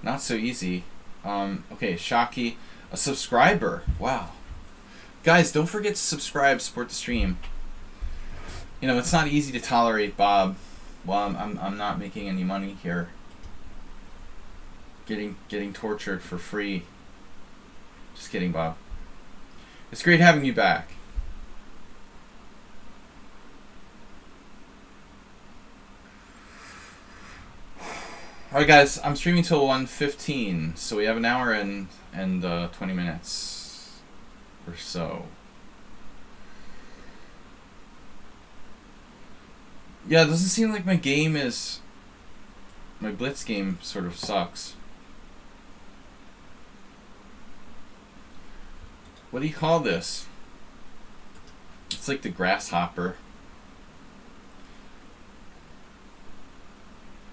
Not so easy. Okay, Shocky. A subscriber. Wow. Guys, don't forget to subscribe, support the stream. You know, it's not easy to tolerate Bob while I'm not making any money here. Getting tortured for free. Just kidding, Bob. It's great having you back. Alright guys, I'm streaming till 1:15, so we have an hour and 20 minutes or so. Yeah, it doesn't seem like my blitz game sort of sucks. What do you call this? It's like the grasshopper.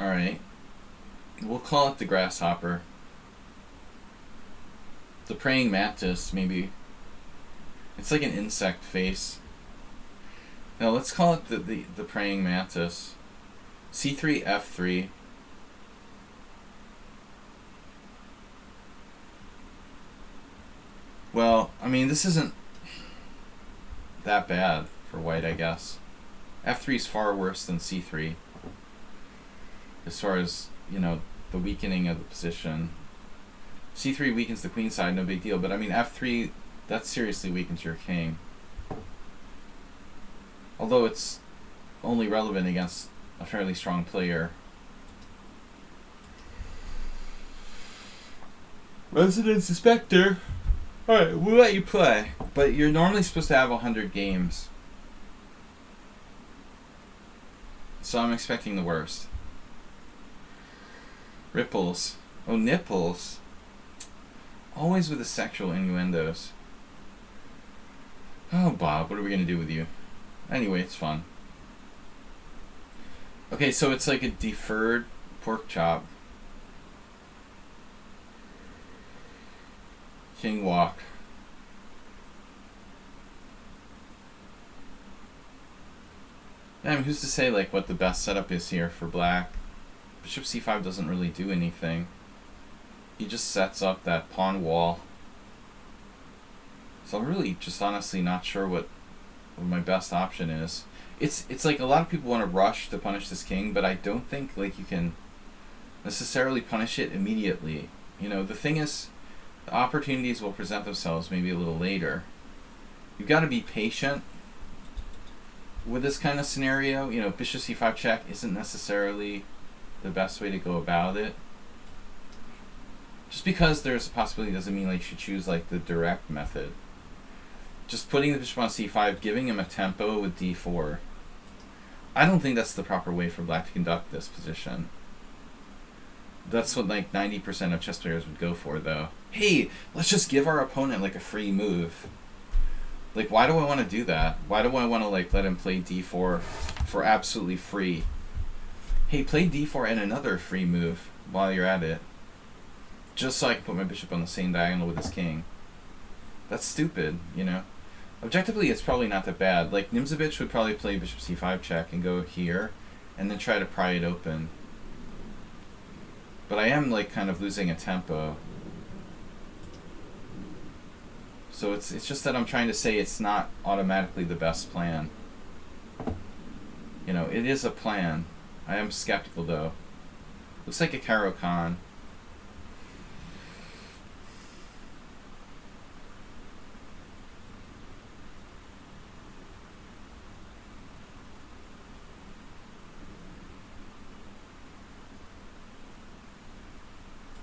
Alright. We'll call it the grasshopper. The praying mantis, maybe. It's like an insect face. No, let's call it the praying mantis. C3, F3. Well, I mean, this isn't that bad for white, I guess. F3 is far worse than C3. As far as, you know, the weakening of the position. C3 weakens the queen side, no big deal. But I mean, F3, that seriously weakens your king. Although it's only relevant against a fairly strong player. Resident Suspector. Alright, we'll let you play. But you're normally supposed to have 100 games. So I'm expecting the worst. Ripples. Oh, nipples. Always with the sexual innuendos. Oh, Bob, what are we going to do with you? Anyway, it's fun. Okay, so it's like a deferred pork chop. King walk. Yeah, I mean, who's to say like what the best setup is here for black? Bishop c5 doesn't really do anything. He just sets up that pawn wall. So I'm really just honestly not sure what my best option is. It's like a lot of people want to rush to punish this king, but I don't think like you can necessarily punish it immediately. You know, the thing is, the opportunities will present themselves maybe a little later. You've got to be patient with this kind of scenario. You know, bishop c5 check isn't necessarily the best way to go about it. Just because there's a possibility doesn't mean like you should choose like the direct method. Just putting the bishop on c5, giving him a tempo with d4. I don't think that's the proper way for black to conduct this position. That's what like 90% of chess players would go for though. Hey, let's just give our opponent like a free move. Like, why do I want to do that? Why do I want to like let him play d4 for absolutely free? Hey, play d4 and another free move while you're at it. Just so I can put my bishop on the same diagonal with his king. That's stupid, you know? Objectively, it's probably not that bad. Like, Nimzovich would probably play bishop c5 check and go here, and then try to pry it open. But I am, like, kind of losing a tempo. So it's just that I'm trying to say it's not automatically the best plan. You know, it is a plan. I am skeptical, though. Looks like a Caro-Kann.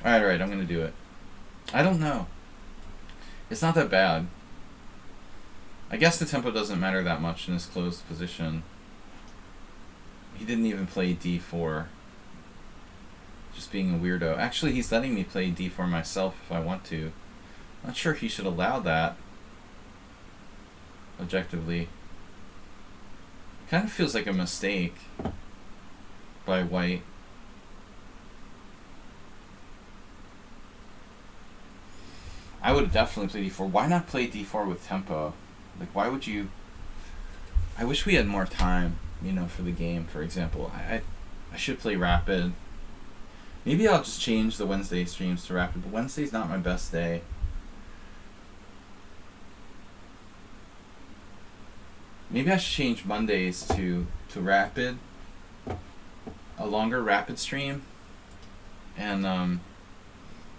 Alright, I'm gonna do it. I don't know. It's not that bad. I guess the tempo doesn't matter that much in this closed position. He didn't even play d4. Just being a weirdo. Actually, he's letting me play d4 myself if I want to. Not sure he should allow that. Objectively. Kind of feels like a mistake by white. I would have definitely played d4. Why not play d4 with tempo? Like, why would you... I wish we had more time, you know, for the game, for example. I should play rapid. Maybe I'll just change the Wednesday streams to rapid, but Wednesday's not my best day. Maybe I should change Mondays to rapid. A longer rapid stream. And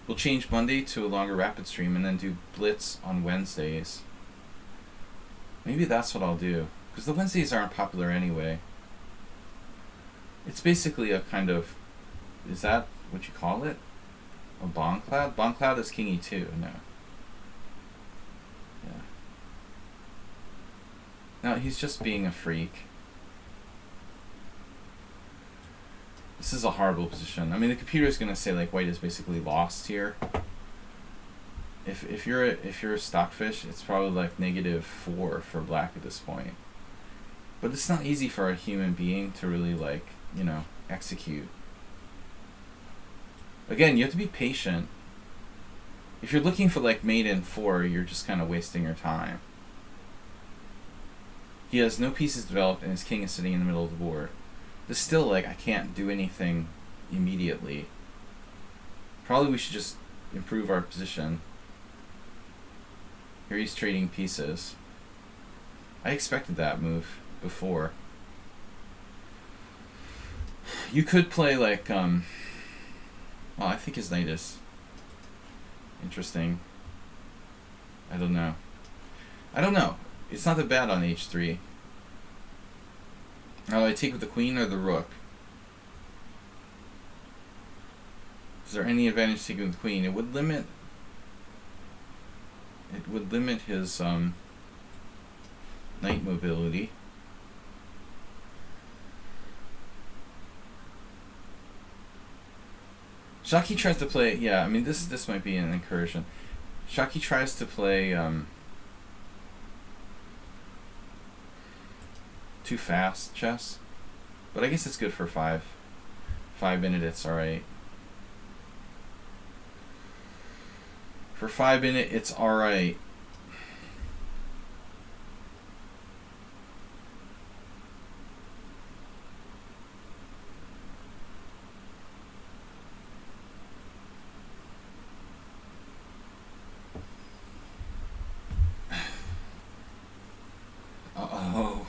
we'll change Monday to a longer rapid stream and then do blitz on Wednesdays. Maybe that's what I'll do. Because the Wednesdays aren't popular anyway. It's basically a kind of... Is that what you call it? A bomb cloud? Bomb cloud is king e2. No. Yeah. No, he's just being a freak. This is a horrible position. I mean, the computer's gonna say like white is basically lost here. If you're a stockfish, it's probably like -4 for black at this point. But it's not easy for a human being to really like, you know, execute. Again, you have to be patient. If you're looking for like mate in 4, you're just kind of wasting your time. He has no pieces developed and his king is sitting in the middle of the board. But still, like, I can't do anything immediately. Probably we should just improve our position. Here he's trading pieces. I expected that move before. You could play like, well, I think his knight is interesting. I don't know. It's not that bad on h3. Oh, I take with the queen or the rook? Is there any advantage taking with the queen? It would limit his knight mobility. Sladgie tries to play, yeah, I mean this might be an incursion. Sladgie tries to play too fast chess, but I guess it's good for 5 minutes. It's all right. For 5 minutes, it's all right. Uh-oh.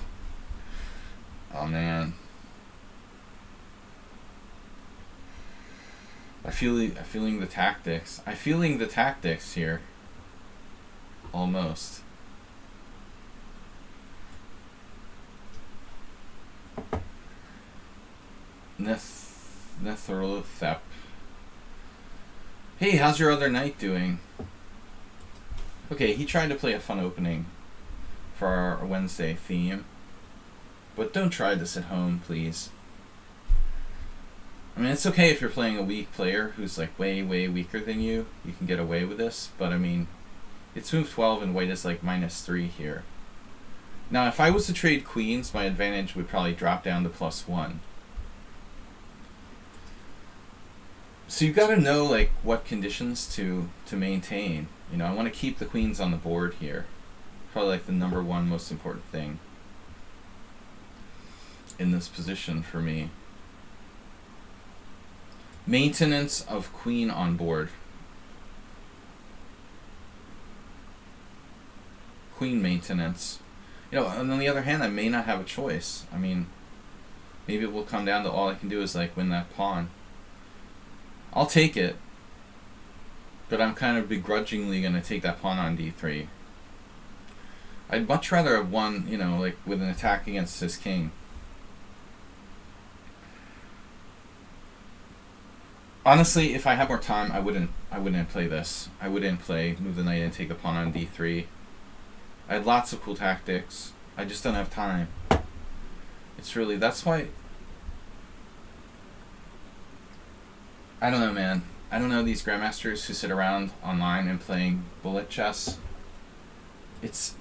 Oh man. I'm feeling the tactics. I'm feeling the tactics here. Almost. Netherlothep. Hey, how's your other knight doing? Okay, he tried to play a fun opening for our Wednesday theme. But don't try this at home, please. I mean, it's okay if you're playing a weak player who's like way, way weaker than you. You can get away with this, but I mean, it's move 12 and white is like -3 here. Now, if I was to trade queens, my advantage would probably drop down to +1. So you've got to know like what conditions to maintain. You know, I want to keep the queens on the board here. Probably like the #1 most important thing in this position for me. Maintenance of queen on board. Queen maintenance. You know, and on the other hand, I may not have a choice. I mean, maybe it will come down to all I can do is like win that pawn. I'll take it, but I'm kind of begrudgingly going to take that pawn on d3. I'd much rather have won, you know, like with an attack against his king. Honestly, if I had more time, I wouldn't play this. I wouldn't play move the knight and take the pawn on d3. I had lots of cool tactics. I just don't have time. It's really, that's why. I don't know, man. I don't know these grandmasters who sit around online and playing bullet chess. It's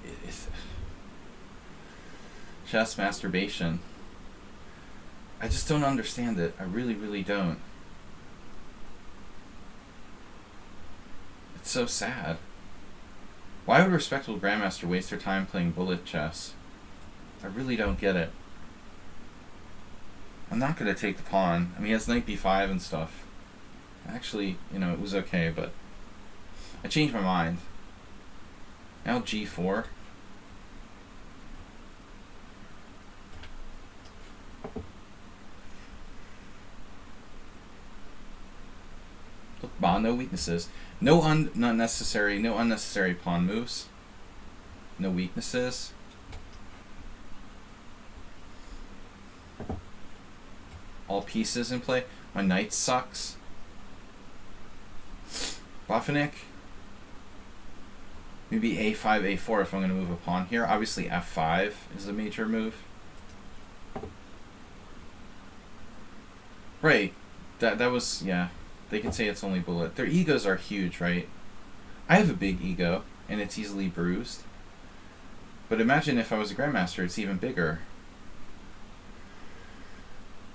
chess masturbation. I just don't understand it. I really, really don't. It's so sad. Why would a respectable grandmaster waste their time playing bullet chess? I really don't get it. I'm not going to take the pawn. I mean, he has knight b5 and stuff. Actually, you know, it was okay, but I changed my mind. Now g4. Look, no weaknesses. No unnecessary pawn moves. No weaknesses. All pieces in play. My knight sucks. Boffinik. Maybe a5, a4 if I'm going to move a pawn here. Obviously f5 is a major move. Right. That was, yeah. They can say it's only bullet. Their egos are huge, right? I have a big ego, and it's easily bruised. But imagine if I was a grandmaster, it's even bigger.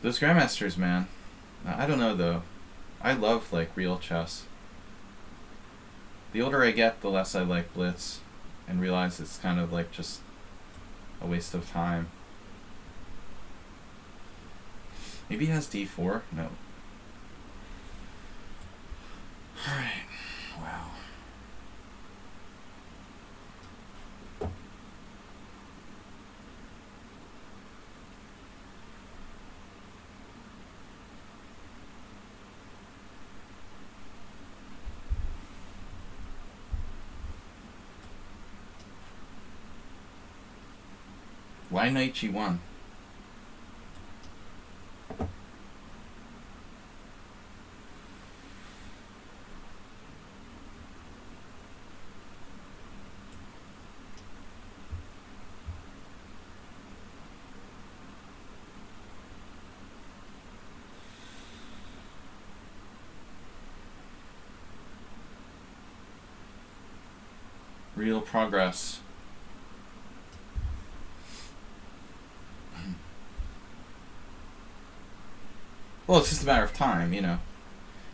Those grandmasters, man. I don't know, though. I love, like, real chess. The older I get, the less I like blitz, and realize it's kind of, like, just a waste of time. Maybe he has d4? No. Alright. Wow. Why knight g1? Real progress. Well, it's just a matter of time, you know.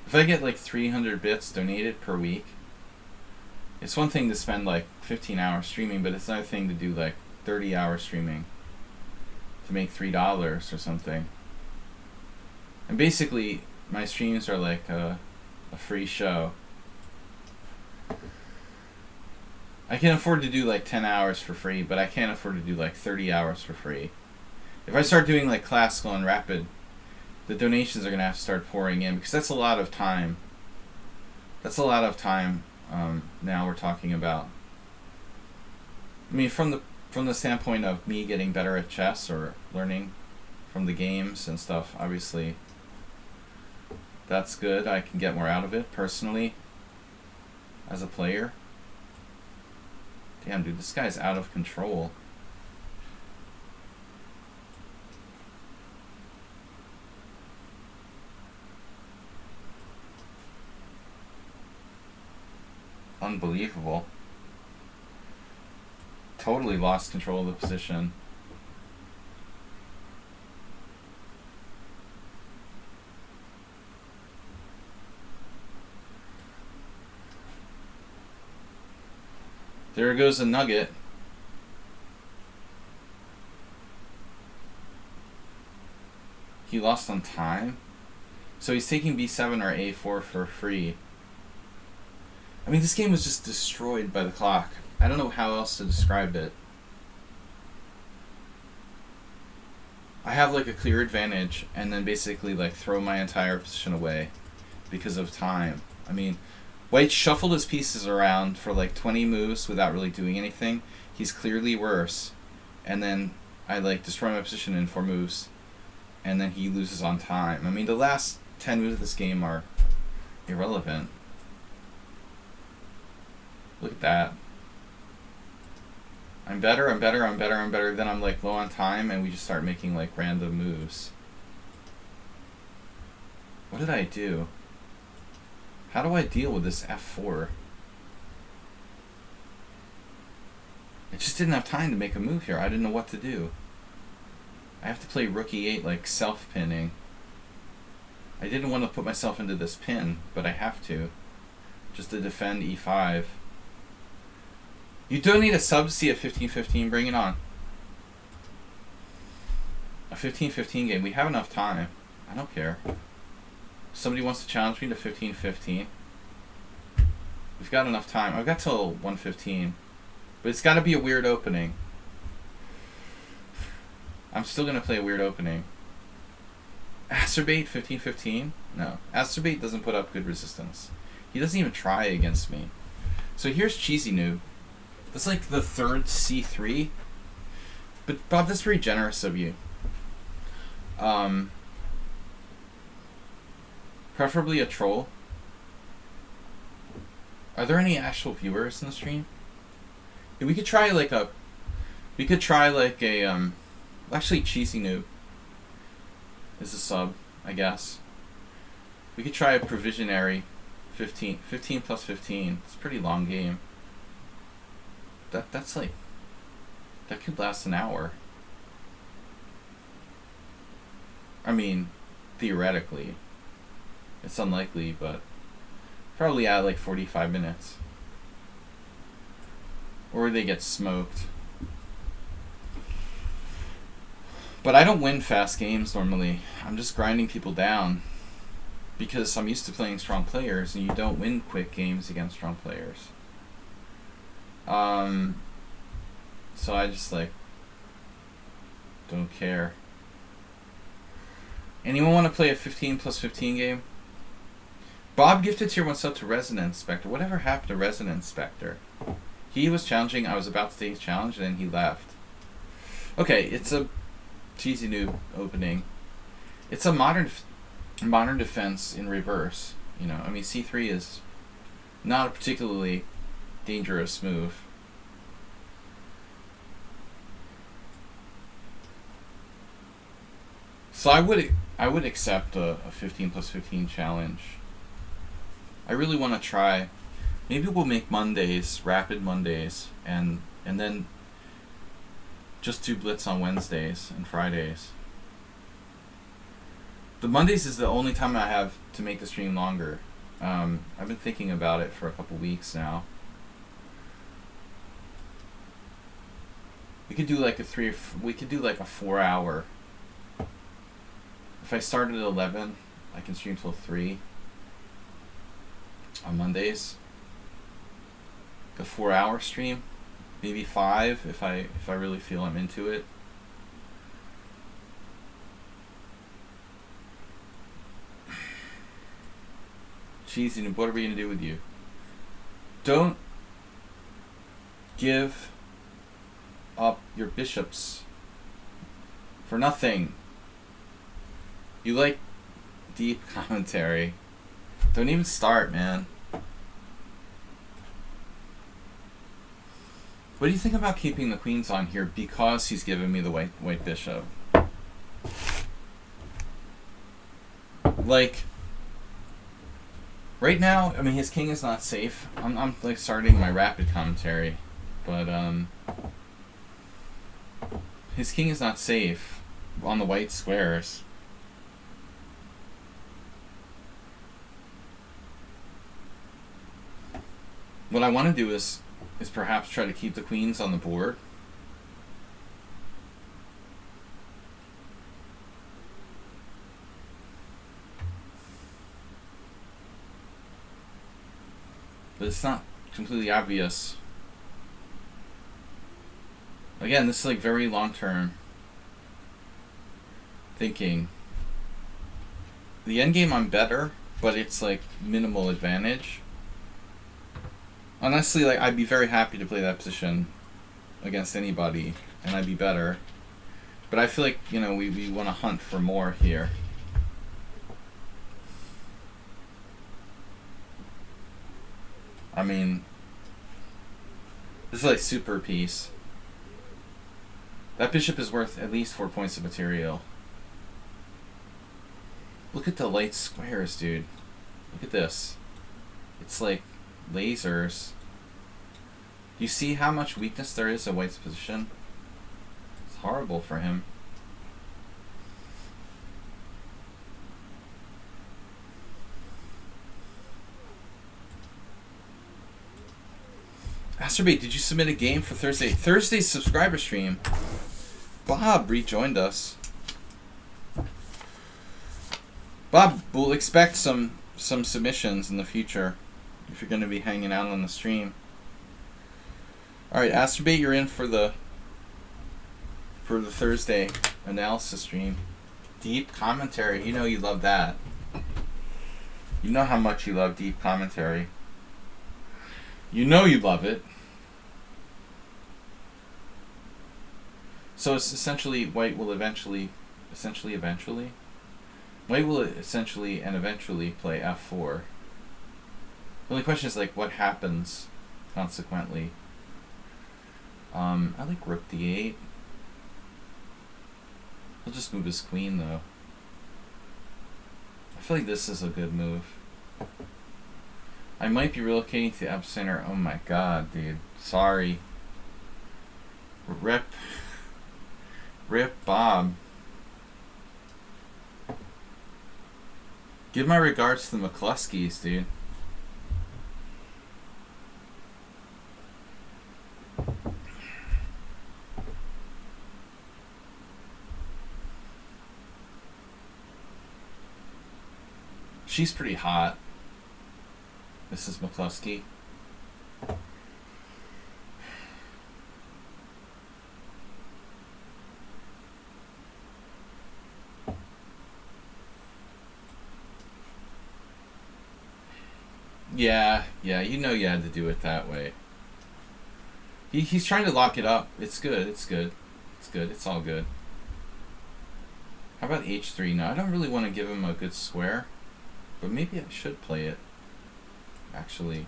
If I get like 300 bits donated per week, it's one thing to spend like 15 hours streaming, but it's another thing to do like 30 hours streaming to make $3 or something. And basically, my streams are like a free show. I can afford to do like 10 hours for free, but I can't afford to do like 30 hours for free. If I start doing like classical and rapid, the donations are going to have to start pouring in, because that's a lot of time. That's a lot of time now we're talking about. I mean, from the standpoint of me getting better at chess or learning from the games and stuff, obviously that's good. I can get more out of it personally as a player. Damn, dude, this guy's out of control. Unbelievable. Totally lost control of the position. There goes a nugget. He lost on time? So he's taking b7 or a4 for free. I mean, this game was just destroyed by the clock. I don't know how else to describe it. I have like a clear advantage and then basically like throw my entire position away because of time. I mean, White shuffled his pieces around for like 20 moves without really doing anything. He's clearly worse. And then I like destroy my position in 4 moves. And then he loses on time. I mean, the last 10 moves of this game are irrelevant. Look at that. I'm better, then I'm like low on time and we just start making like random moves. What did I do? How do I deal with this f4? I just didn't have time to make a move here. I didn't know what to do. I have to play rook e8 like self-pinning. I didn't want to put myself into this pin, but I have to. Just to defend e5. You don't need a sub to see a 15-15. Bring it on. A 15-15 game. We have enough time. I don't care. Somebody wants to challenge me to 15-15. We've got enough time. I've got till 1:15. But it's got to be a weird opening. I'm still going to play a weird opening. Asterbait 15-15? No. Asterbait doesn't put up good resistance. He doesn't even try against me. So here's Cheesy Noob. That's like the third C3. But Bob, that's very generous of you. Preferably a troll. Are there any actual viewers in the stream? Yeah, we could try like a... Actually, Cheesy Noob is a sub, I guess. We could try a provisionary 15 plus 15. It's a pretty long game. That's like... That could last an hour. I mean, theoretically. It's unlikely, but probably at like 45 minutes. Or they get smoked. But I don't win fast games normally. I'm just grinding people down. Because I'm used to playing strong players, and you don't win quick games against strong players. So I just like don't care. Anyone want to play a 15 plus 15 game? Bob gifted tier 1 sub to Resident Inspector. Whatever happened to Resident Inspector? He was challenging, I was about to take his challenge, and then he left. Okay, it's a Cheesy Noob opening. It's a modern defense in reverse. You know, I mean, C3 is not a particularly dangerous move. So I would accept a 15 plus 15 challenge. I really want to try. Maybe we'll make Mondays, rapid Mondays, and then just do blitz on Wednesdays and Fridays. The Mondays is the only time I have to make the stream longer. I've been thinking about it for a couple weeks now. We could do like a 4 hour. If I start at 11, I can stream till 3 on Mondays. A 4 hour stream, maybe 5 if I really feel I'm into it. Cheesy, what are we gonna do with you? Don't give up your bishops for nothing. You like deep commentary. Don't even start, man. What do you think about keeping the queens on here because he's giving me the white bishop? Like, right now, I mean, his king is not safe. I'm like starting my rapid commentary, but his king is not safe on the white squares. What I want to do is perhaps try to keep the queens on the board. But it's not completely obvious. Again, this is like very long-term thinking. The endgame I'm better, but it's like minimal advantage. Honestly, like, I'd be very happy to play that position against anybody, and I'd be better. But I feel like, you know, we want to hunt for more here. I mean, this is like super piece. That bishop is worth at least 4 points of material. Look at the light squares, dude. Look at this. It's like lasers. Do you see how much weakness there is in White's position? It's horrible for him. Masturbate, did you submit a game for Thursday? Thursday's subscriber stream. Bob rejoined us. Bob, we'll expect some submissions in the future if you're going to be hanging out on the stream. Alright, Masturbate, you're in for the Thursday analysis stream. Deep commentary, you know you love that. You know how much you love deep commentary. You know you love it. So it's essentially white will eventually white will essentially and eventually play f4. The only question is like what happens consequently. I like rook d8. He'll just move his queen though. I feel like this is a good move. I might be relocating to the epicenter. Oh my god, dude. Sorry. Rip Bob. Give my regards to the McCluskeys, dude. She's pretty hot. Mrs. McCluskey. Yeah, you know you had to do it that way. He's trying to lock it up. It's good. It's all good. How about h3? Now, I don't really want to give him a good square, but maybe I should play it. Actually.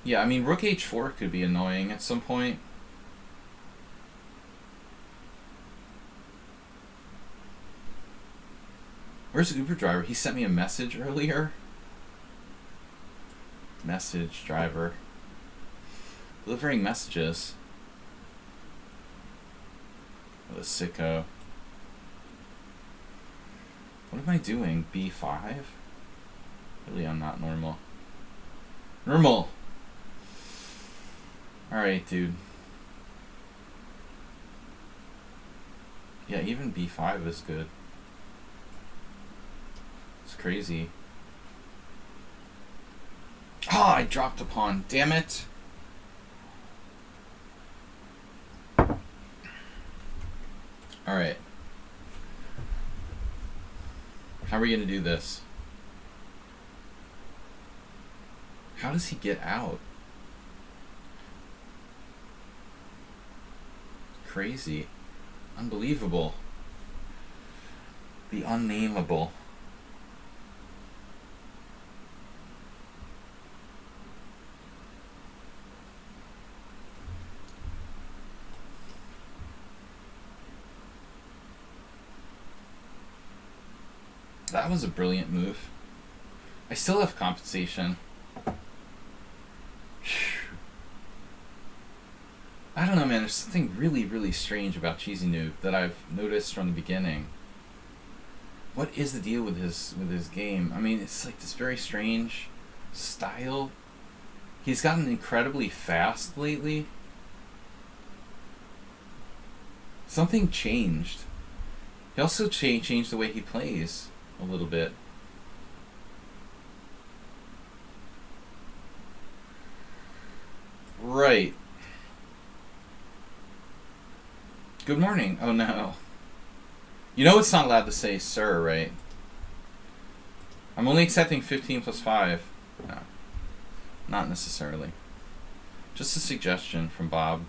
Yeah, I mean, rook h4 could be annoying at some point. Where's the Uber driver? He sent me a message earlier. Message driver. Delivering messages. What a sicko. What am I doing? B5? Really, I'm not normal. Normal! Alright, dude. Yeah, even B5 is good. It's crazy. Oh, I dropped a pawn. Damn it. Alright. How are we going to do this? How does he get out? Crazy. Unbelievable. The unnameable. That was a brilliant move. I still have compensation. I don't know, man. There's something really, really strange about Cheesy Noob that I've noticed from the beginning. What is the deal with his game? I mean, it's like this very strange style. He's gotten incredibly fast lately. Something changed. He also changed the way he plays a little bit. Right. Good morning. Oh no. You know it's not allowed to say sir, right? I'm only accepting 15 plus 5. No. Not necessarily. Just a suggestion from Bob.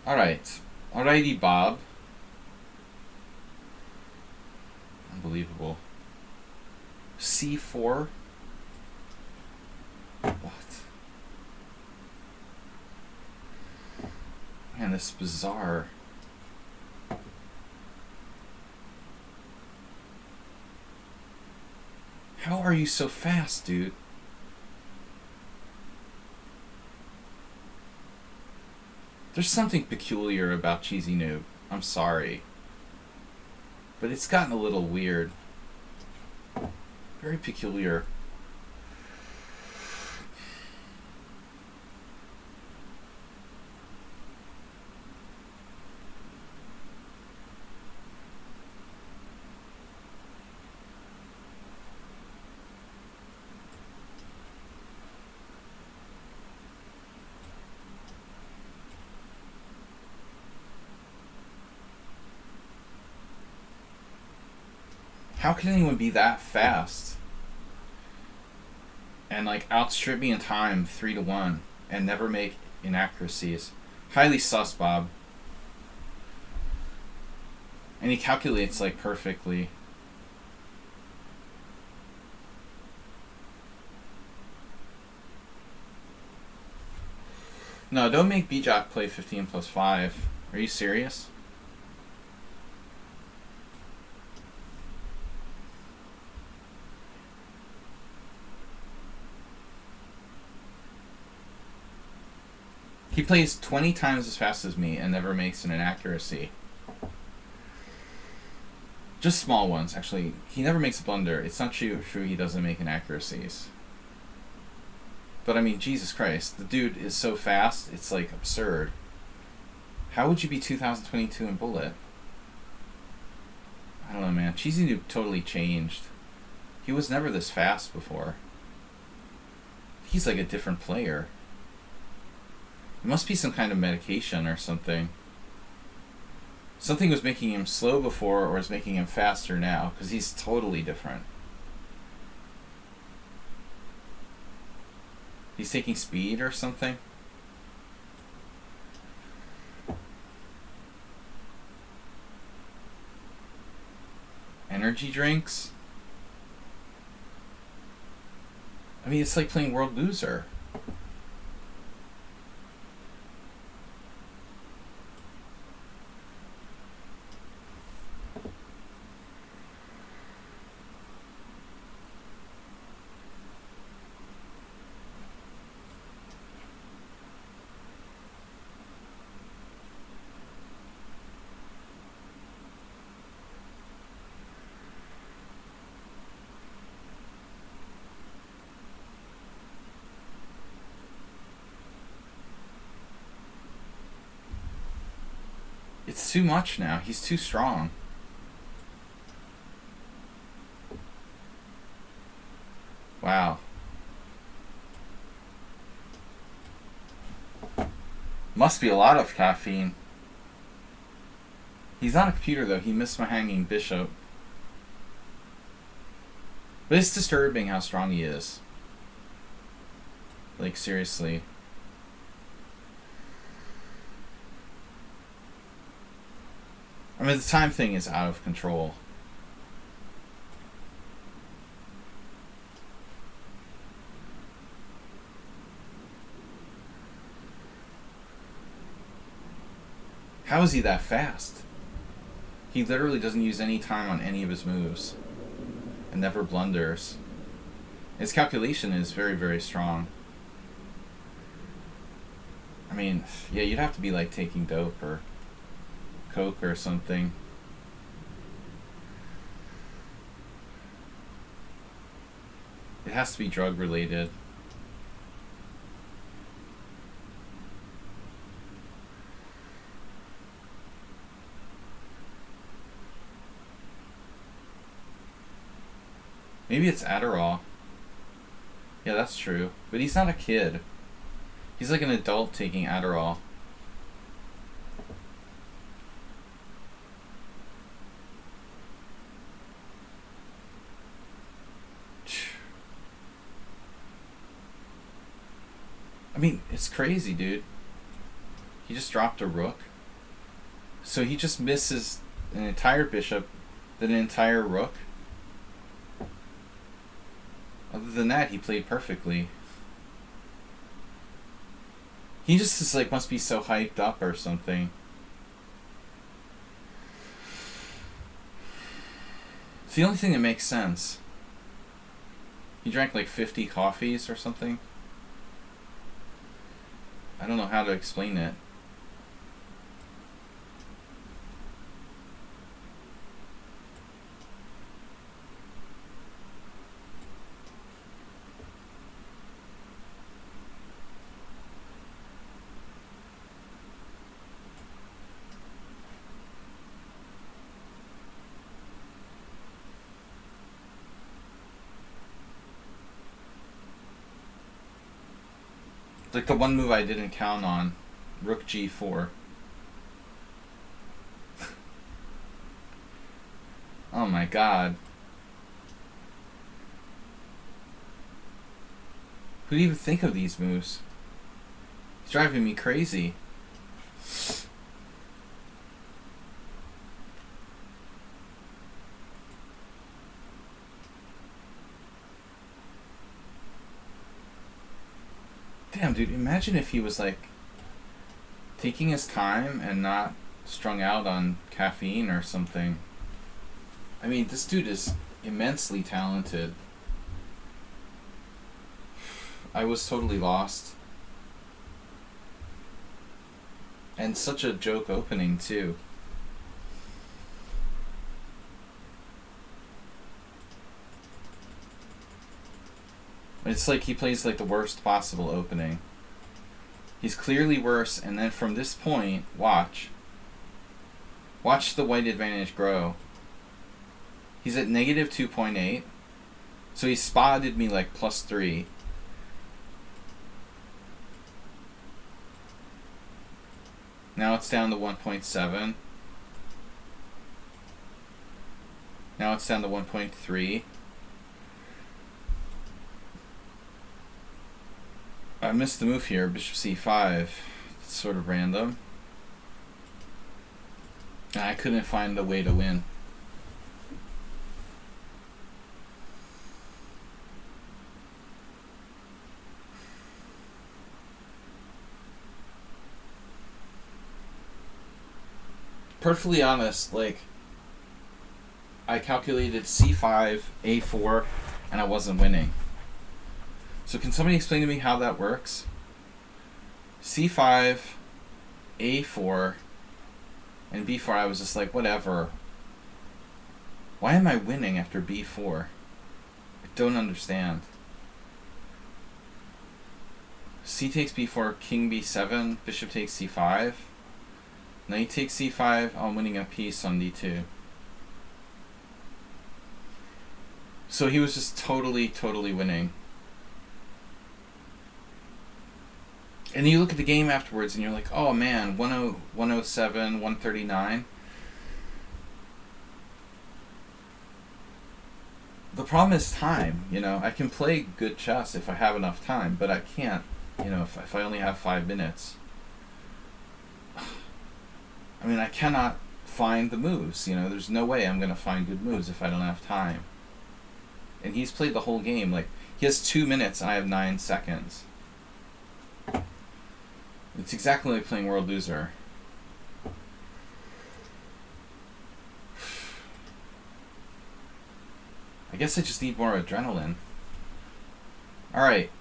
Alright. Alrighty, Bob. Unbelievable. C4? What? Man, this is bizarre. How are you so fast, dude? There's something peculiar about Cheesy Noob. I'm sorry. But it's gotten a little weird. Very peculiar. How can anyone be that fast? And like outstrip me in time 3-1 and never make inaccuracies. Highly sus, Bob. And he calculates like perfectly. No, don't make Bjork play 15 plus 5. Are you serious? He plays 20 times as fast as me and never makes an inaccuracy. Just small ones, actually. He never makes a blunder. It's not true he doesn't make inaccuracies. But I mean, Jesus Christ, the dude is so fast, it's like absurd. How would you be 2022 in Bullet? I don't know, man. Cheesy Dude totally changed. He was never this fast before. He's like a different player. It must be some kind of medication or something. Something was making him slow before or is making him faster now, because he's totally different. He's taking speed or something? Energy drinks? I mean, it's like playing World Loser. It's too much now. He's too strong. Wow. Must be a lot of caffeine. He's not a computer, though. He missed my hanging bishop. But it's disturbing how strong he is. Like, seriously. I mean, the time thing is out of control. How is he that fast? He literally doesn't use any time on any of his moves. And never blunders. His calculation is very, very strong. I mean, yeah, you'd have to be like taking dope or coke or something. It has to be drug related. Maybe it's Adderall. Yeah, that's true. But he's not a kid. He's like an adult taking Adderall. I mean, it's crazy, dude. He just dropped a rook. So he just misses an entire bishop, then an entire rook. Other than that, he played perfectly. He just is like, must be so hyped up or something. It's the only thing that makes sense. He drank like 50 coffees or something. I don't know how to explain it. Like the one move I didn't count on. Rook G4. Oh my god. Who'd even think of these moves? It's driving me crazy. Damn, dude, imagine if he was like taking his time and not strung out on caffeine or something. I mean, this dude is immensely talented. I was totally lost. And such a joke opening, too. It's like he plays like the worst possible opening. He's clearly worse, and then from this point, watch. Watch the white advantage grow. He's at negative 2.8. So he spotted me like +3. Now it's down to 1.7. Now it's down to 1.3. I missed the move here, bishop c5. It's sort of random. And I couldn't find a way to win. Perfectly honest, like, I calculated c5, a4, and I wasn't winning. So can somebody explain to me how that works? c5, a4, and b4, I was just like, whatever. Why am I winning after b4? I don't understand. C takes b4, king b7, bishop takes c5. Knight takes c5, I'm winning a piece on d2. So he was just totally winning. And you look at the game afterwards and you're like, oh man, 107, 139. The problem is time, you know. I can play good chess if I have enough time, but I can't, you know, if I only have 5 minutes. I mean, I cannot find the moves, you know. There's no way I'm going to find good moves if I don't have time. And he's played the whole game. Like, he has 2 minutes and I have 9 seconds. It's exactly like playing World Loser. I guess I just need more adrenaline. Alright.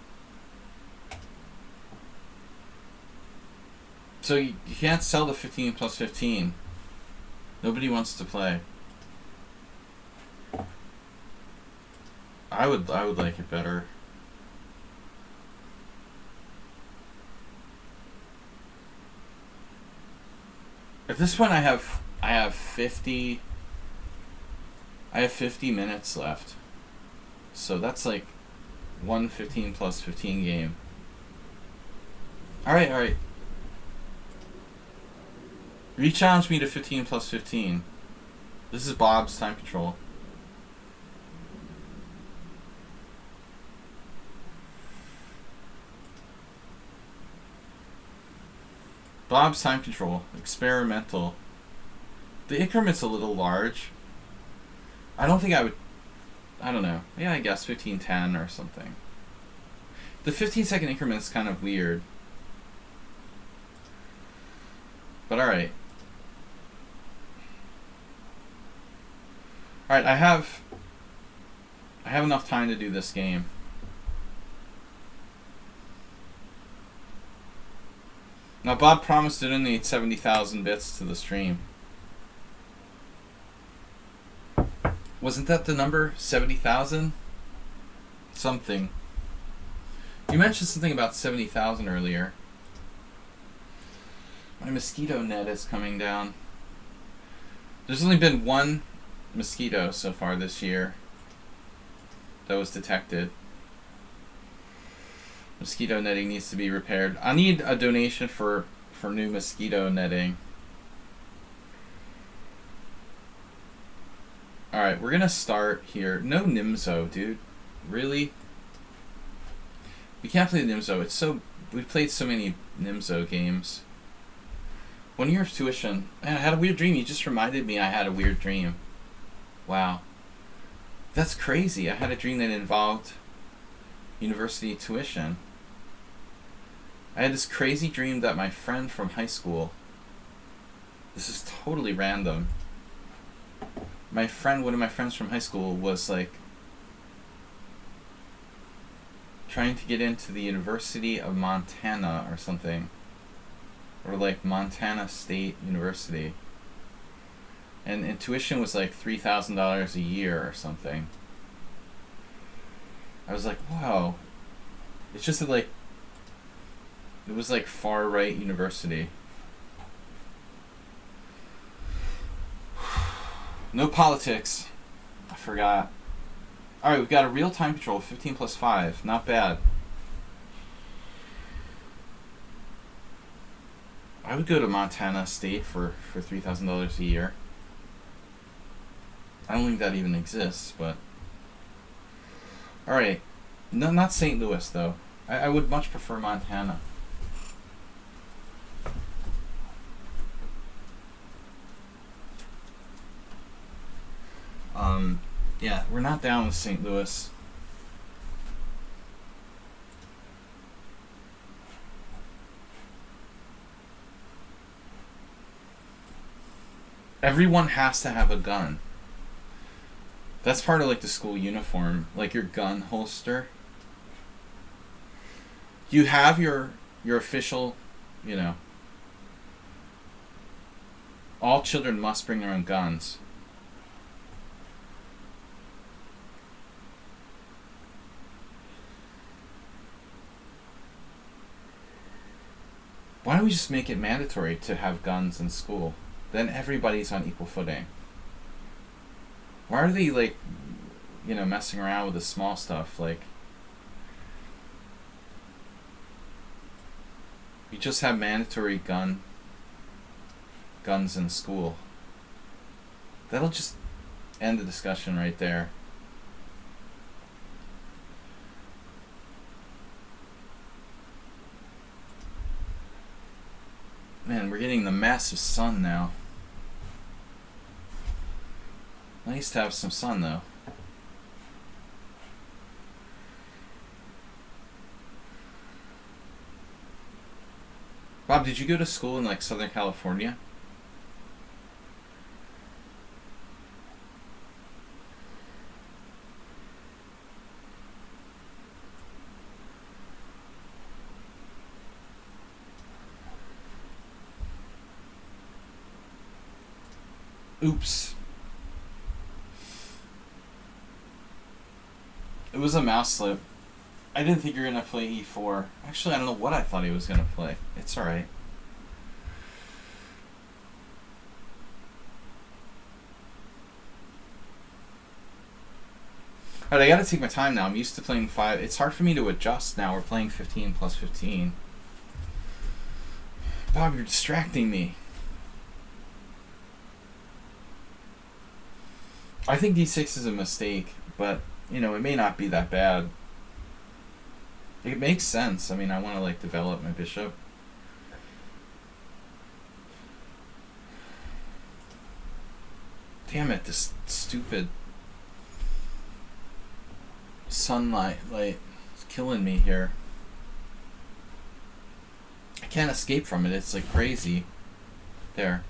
So you can't sell the 15 plus 15. Nobody wants to play. I would like it better. At this point I have 50 minutes left. So that's like 1 15 plus 15 game. Alright. Re-challenge me to 15 plus 15. This is Bob's time control. Bob's time control. Experimental. The increment's a little large. I don't think I would... I don't know. Yeah, I guess 1510 or something. The 15-second increment is kind of weird. But alright. Alright, I have enough time to do this game. Now, Bob promised to donate 70,000 bits to the stream. Wasn't that the number? 70,000? Something. You mentioned something about 70,000 earlier. My mosquito net is coming down. There's only been one mosquito so far this year that was detected. Mosquito netting needs to be repaired. I need a donation for new mosquito netting. Alright, we're gonna start here. No Nimzo, dude. Really? We can't play the Nimzo. We've played so many Nimzo games. 1 year of tuition. Man, I had a weird dream. You just reminded me I had a weird dream. Wow. That's crazy. I had a dream that involved university tuition. I had this crazy dream that my friend from high school... This is totally random. One of my friends from high school was like trying to get into the University of Montana or something. Or like Montana State University. And tuition was like $3,000 a year or something. I was like, wow. It's just that like, it was like far right university. No politics. I forgot. Alright, we've got a real time control, 15 plus 5. Not bad. I would go to Montana State for $3,000 a year. I don't think that even exists, but... Alright. No, not St. Louis, though. I would much prefer Montana. Yeah, we're not down with St. Louis. Everyone has to have a gun. That's part of like the school uniform, like your gun holster. You have your official, you know. All children must bring their own guns. Why don't we just make it mandatory to have guns in school? Then everybody's on equal footing. Why are they like, you know, messing around with the small stuff? Like, you just have mandatory guns in school. That'll just end the discussion right there. Man, we're getting the massive sun now. Nice to have some sun, though. Bob, did you go to school in, like, Southern California? Oops. It was a mouse slip. I didn't think you were going to play e4. Actually, I don't know what I thought he was going to play. It's alright. Alright, I gotta take my time now. I'm used to playing 5. It's hard for me to adjust now. We're playing 15 plus 15. Bob, you're distracting me. I think d6 is a mistake, but, you know, it may not be that bad. It makes sense. I mean, I want to, like, develop my bishop. Damn it, this stupid sunlight is killing me here. I can't escape from it. It's, like, crazy. There.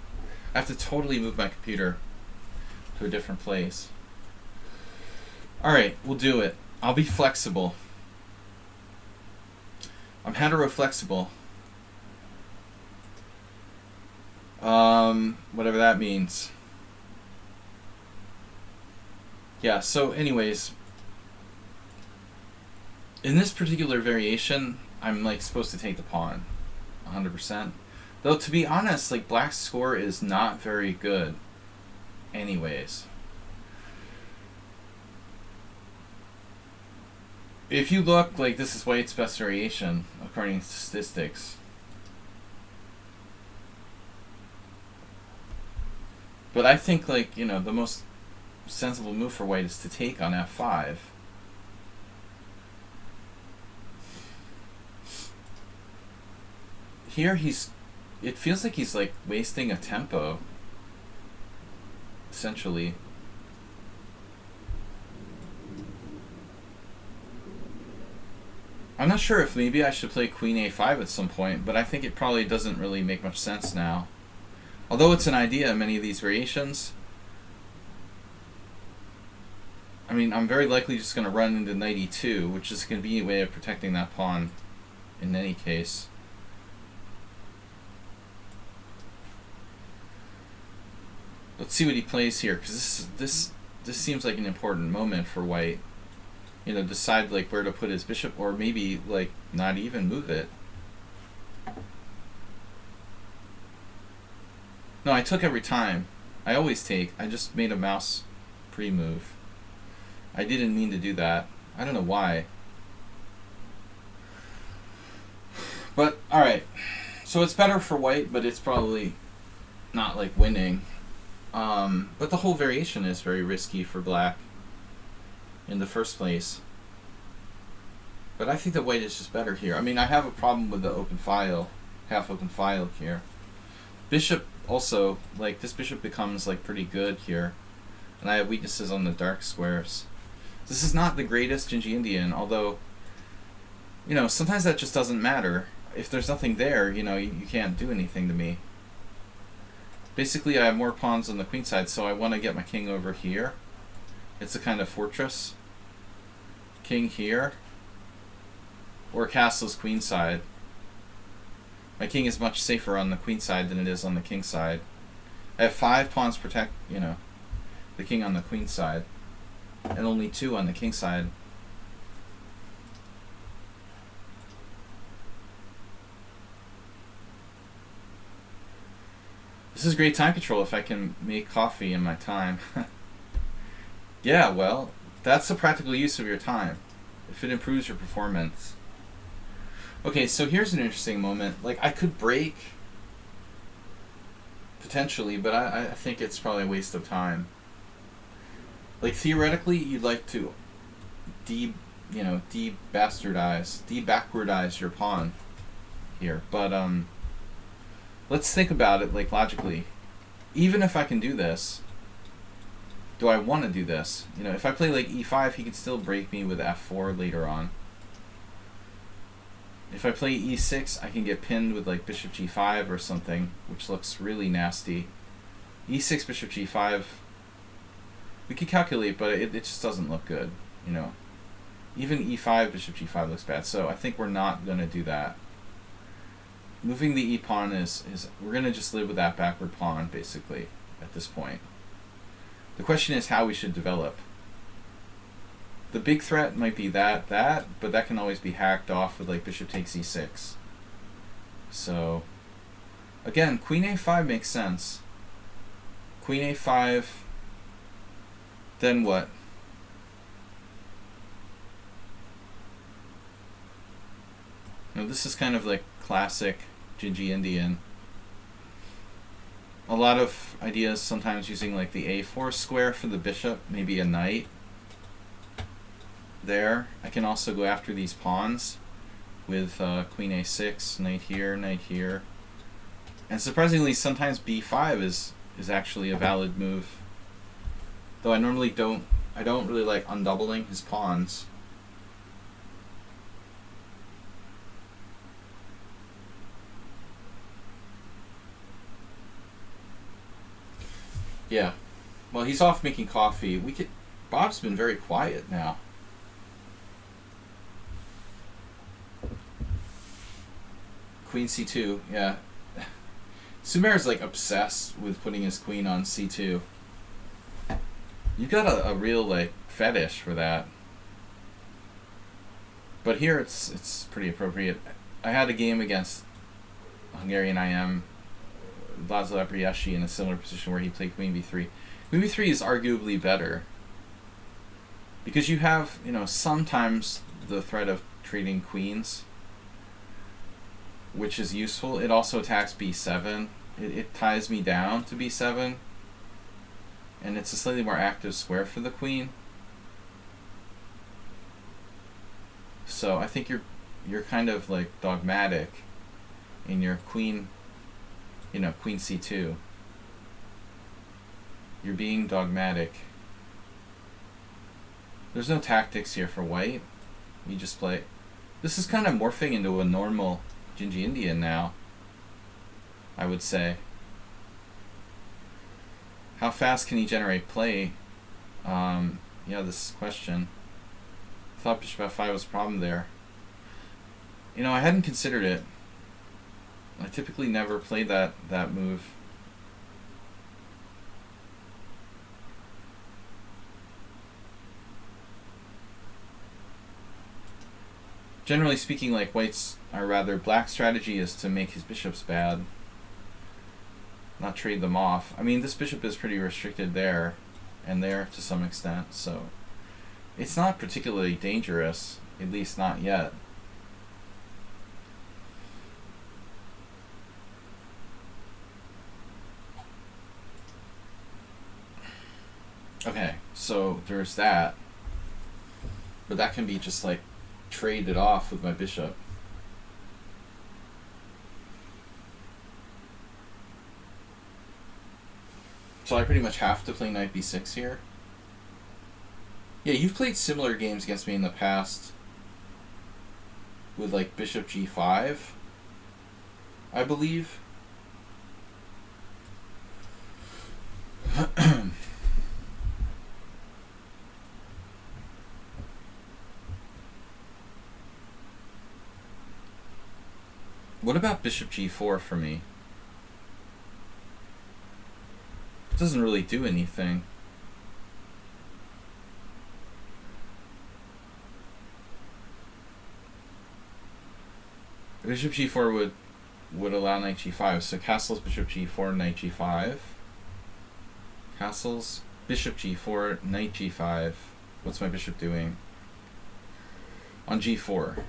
I have to totally move my computer to a different place. Alright, we'll do it. I'll be flexible. I'm hetero-flexible. Whatever that means. Yeah, so anyways, in this particular variation, I'm like supposed to take the pawn 100%. Though to be honest, like black's score is not very good anyways. If you look, like this is white's best variation according to statistics. But I think, like, you know, the most sensible move for white is to take on f5. here it feels like he's like wasting a tempo, essentially. I'm not sure if maybe I should play Queen A5 at some point, but I think it probably doesn't really make much sense now. Although it's an idea, many of these variations. I mean, I'm very likely just going to run into knight e2, which is a convenient way of protecting that pawn in any case. Let's see what he plays here, because this seems like an important moment for white. You know, decide like where to put his bishop, or maybe like not even move it. No, I took every time. I always take. I just made a mouse pre-move. I didn't mean to do that. I don't know why. But, alright. So it's better for white, but it's probably not like winning. But the whole variation is very risky for black in the first place. But I think that white is just better here. I mean, I have a problem with the open file, half open file here. Bishop also, like, this bishop becomes like pretty good here. And I have weaknesses on the dark squares. This is not the greatest Gingy Indian, although, you know, sometimes that just doesn't matter. If there's nothing there, you know, you can't do anything to me. Basically, I have more pawns on the queen side, so I want to get my king over here. It's a kind of fortress. King here. Or castle's queen side. My king is much safer on the queen side than it is on the king side. I have 5 pawns protect, you know, the king on the queen side. And only 2 on the king side. This is great time control if I can make coffee in my time. Yeah, well, that's the practical use of your time. If it improves your performance. Okay, so here's an interesting moment. Like, I could break, potentially, but I think it's probably a waste of time. Like, theoretically, you'd like to de-backwardize your pawn here. But, let's think about it, like, logically. Even if I can do this, do I want to do this? You know, if I play, like, e5, he can still break me with f4 later on. If I play e6, I can get pinned with, like, bishop g5 or something, which looks really nasty. e6, bishop g5, we could calculate, but it just doesn't look good, you know. Even e5, bishop g5 looks bad, so I think we're not going to do that. Moving the e-pawn is we're going to just live with that backward pawn, basically, at this point. The question is how we should develop. The big threat might be that, but that can always be hacked off with, like, bishop takes e6. So, again, queen a5 makes sense. Queen a5, then what? Now, this is kind of like classic Gingy Indian. A lot of ideas sometimes using, like, the a4 square for the bishop, maybe a knight. There. I can also go after these pawns with queen a6, knight here. And surprisingly, sometimes b5 is actually a valid move. Though I normally don't really like undoubling his pawns. Yeah. Well, he's off making coffee. Bob's been very quiet now. Queen c2, yeah. Sumer's like obsessed with putting his queen on c2. You got a real like fetish for that. But here it's pretty appropriate. I had a game against Hungarian IM, Laszlo Ebrieschi, in a similar position where he played queen b3. Queen b3 is arguably better because you have, you know, sometimes the threat of trading queens, which is useful. It also attacks b7. It ties me down to b7, and it's a slightly more active square for the queen. So I think you're kind of like dogmatic in your queen, queen c2. You're being dogmatic. There's no tactics here for white. You just play. This is kind of morphing into a normal Gingy Indian now, I would say. How fast can he generate play? Yeah, this is a question. I thought bishop f5 was a problem there. I hadn't considered it. I typically never play that move. Generally speaking, like white's, or rather black's strategy is to make his bishops bad. Not trade them off. I mean, this bishop is pretty restricted there and there to some extent, so it's not particularly dangerous, at least not yet. Okay, so there's that. But that can be just like traded off with my bishop. So I pretty much have to play knight b6 here. Yeah, you've played similar games against me in the past with like bishop g5, I believe. What about bishop g4 for me? It doesn't really do anything. Bishop g4 would allow knight g5. So castles bishop g4, knight g5. Castles bishop g4, knight g5. What's my bishop doing? On g4.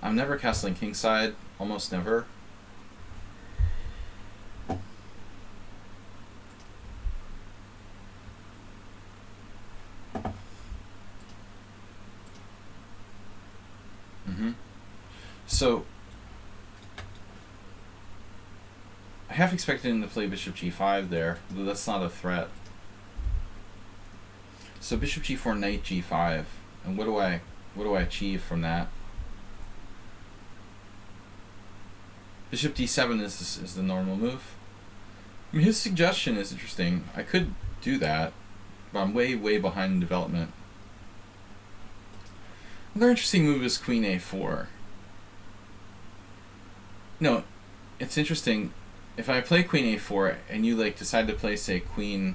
I'm never castling kingside, almost never. So I half expected him to play bishop g5 there, though that's not a threat. So bishop g4, knight g5, and what do I achieve from that? Bishop d7 is the normal move. I mean, his suggestion is interesting. I could do that, but I'm way behind in development. Another interesting move is queen a4. No, it's interesting. If I play queen a4 and you like decide to play, say, queen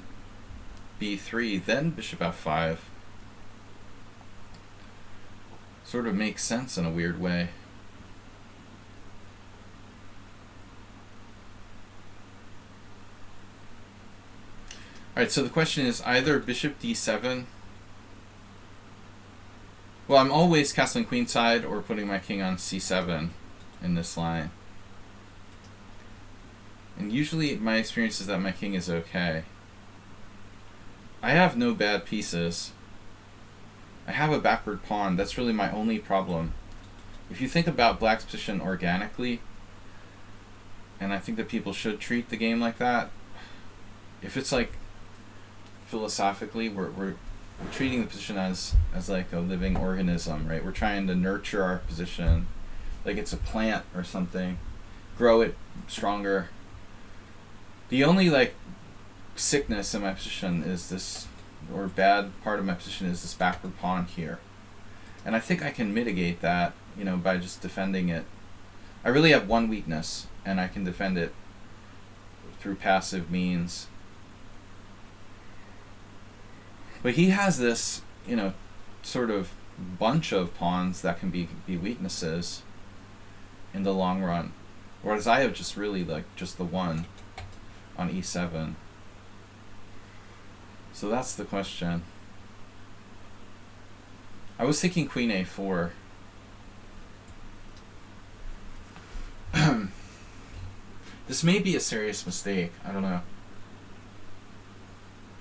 b3, then bishop f5, sort of makes sense in a weird way. Alright, so the question is either bishop d7. Well, I'm always castling queenside or putting my king on c7 in this line. And usually my experience is that my king is okay. I have no bad pieces. I have a backward pawn. That's really my only problem. If you think about black's position organically, and I think that people should treat the game like that, if it's like philosophically, we're treating the position as like a living organism, right? We're trying to nurture our position like it's a plant or something, grow it stronger. The only like sickness in my position is this, or bad part of my position is this backward pawn here. And I think I can mitigate that, by just defending it. I really have one weakness, and I can defend it through passive means. But he has this, sort of bunch of pawns that can be weaknesses in the long run. Whereas I have just really just the one on e7. So that's the question. I was thinking queen a4. This may be a serious mistake. I don't know.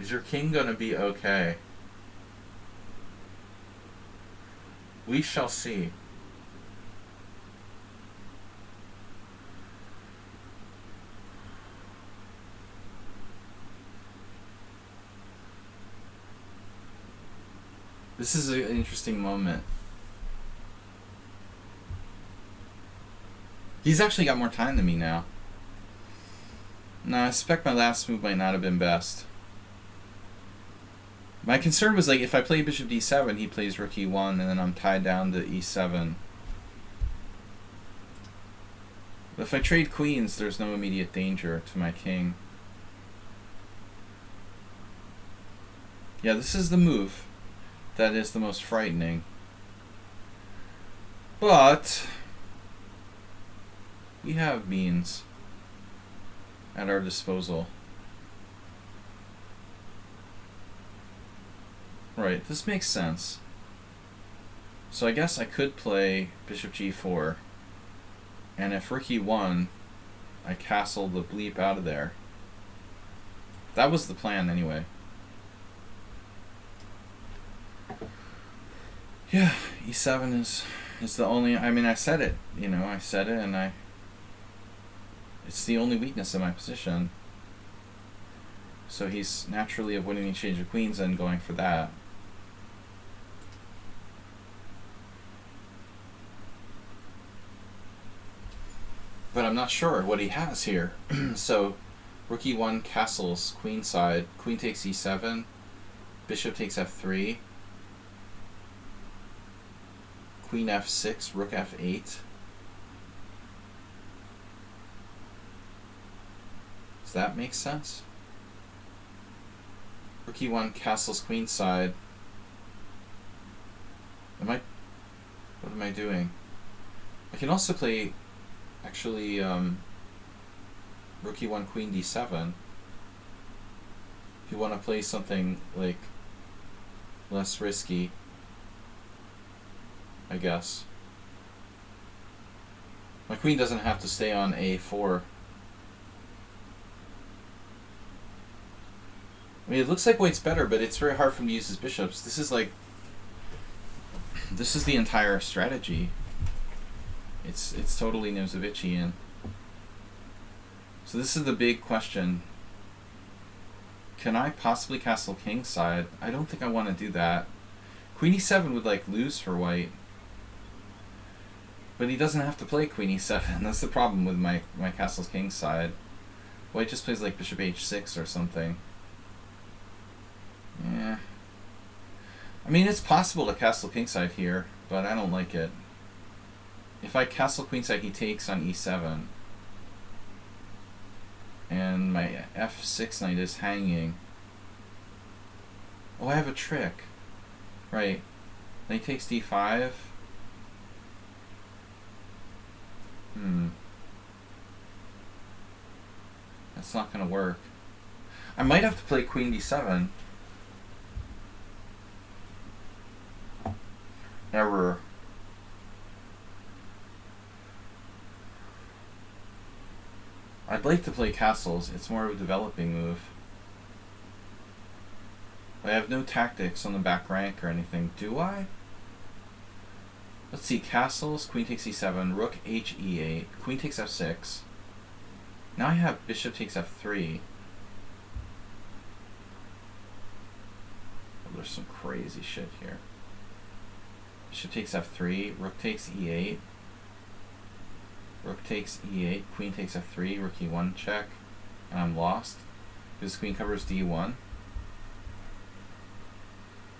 Is your king going to be okay? We shall see. This is an interesting moment. He's actually got more time than me now. No, I suspect my last move might not have been best. My concern was, like, if I play bishop d7, he plays rook e1, and then I'm tied down to e7. But if I trade queens, there's no immediate danger to my king. Yeah, this is the move that is the most frightening. But we have means at our disposal. Right, this makes sense. So I guess I could play bishop g4, and if rook e1, I castle the bleep out of there. That was the plan anyway. Yeah, e7 is the only, I mean, I said it, you know, I said it, and it's the only weakness in my position. So he's naturally avoiding the exchange of queens and going for that. But I'm not sure what he has here. So rook e1 castles queenside, queen takes e7, bishop takes f3, queen f6, rook f8. Does that make sense? Rook e1 castles queenside. What am I doing? I can also play, actually, rook e1 queen d7. If you want to play something, like, less risky, I guess. My queen doesn't have to stay on a4. I mean, it looks like white's better, but it's very hard for him to use his bishops. This is like, this is the entire strategy. It's totally Nozovichian. So this is the big question. Can I possibly castle kingside? I don't think I want to do that. Queen e7 would, like, lose for white. But he doesn't have to play queen e7. That's the problem with my castle's kingside. White just plays, like, bishop h6 or something. Yeah. I mean, it's possible to castle kingside here, but I don't like it. If I castle queenside, he takes on e7. And my f6 knight is hanging. Oh, I have a trick. Right. Knight takes d5. That's not going to work. I might have to play queen d7. Error. I'd like to play castles. It's more of a developing move. I have no tactics on the back rank or anything. Do I? Let's see. Castles. Queen takes e7. Rook h e8. Queen takes f6. Now I have bishop takes f3. Oh, there's some crazy shit here. Bishop takes f3. Rook takes e8. Rook takes e8, queen takes f3, rook e1 check, and I'm lost because queen covers d1.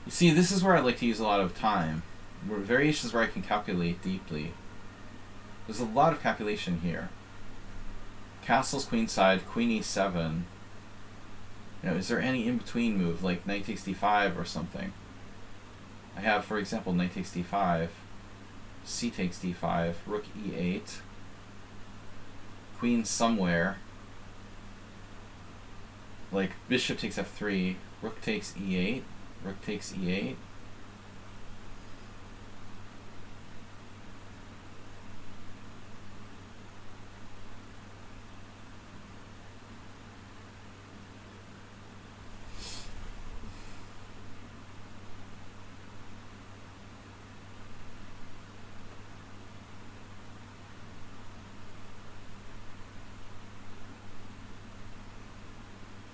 You see, this is where I like to use a lot of time. Variations where I can calculate deeply. There's a lot of calculation here. Castles queenside, queen e7. You know, is there any in-between move, like knight takes d5 or something? I have, for example, knight takes d5, c takes d5, rook e8, queen somewhere, like bishop takes f3, rook takes e8, rook takes e8.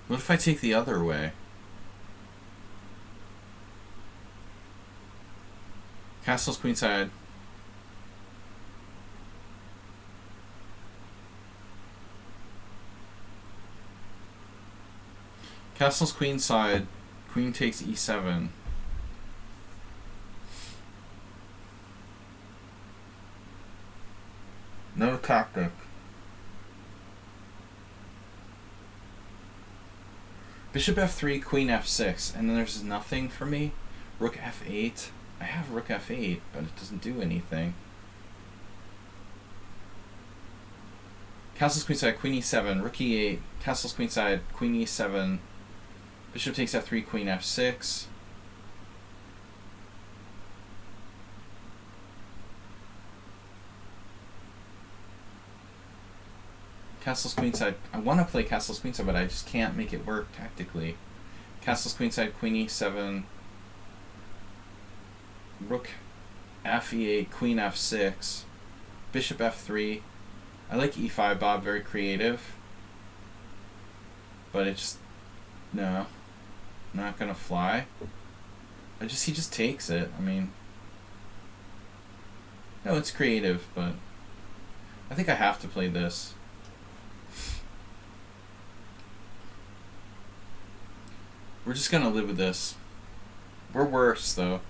What if I take the other way? Castle's queenside. Castle's queenside. Queen takes e7. No tactic. Bishop f3, queen f6, and then there's nothing for me. Rook f8. I have rook f8, but it doesn't do anything. Castle's queenside, queen e7, rook e8. Castle's queenside, queen e7. Bishop takes f3, queen f6. Castle's queenside. I want to play Castle's queenside, but I just can't make it work tactically. Castle's queenside, queen e7. Rook f8, queen f6. Bishop f3. I like e5, Bob, very creative. But it just... no. Not gonna fly. He just takes it. I mean... no, it's creative, but... I think I have to play this. We're just gonna live with this. We're worse, though.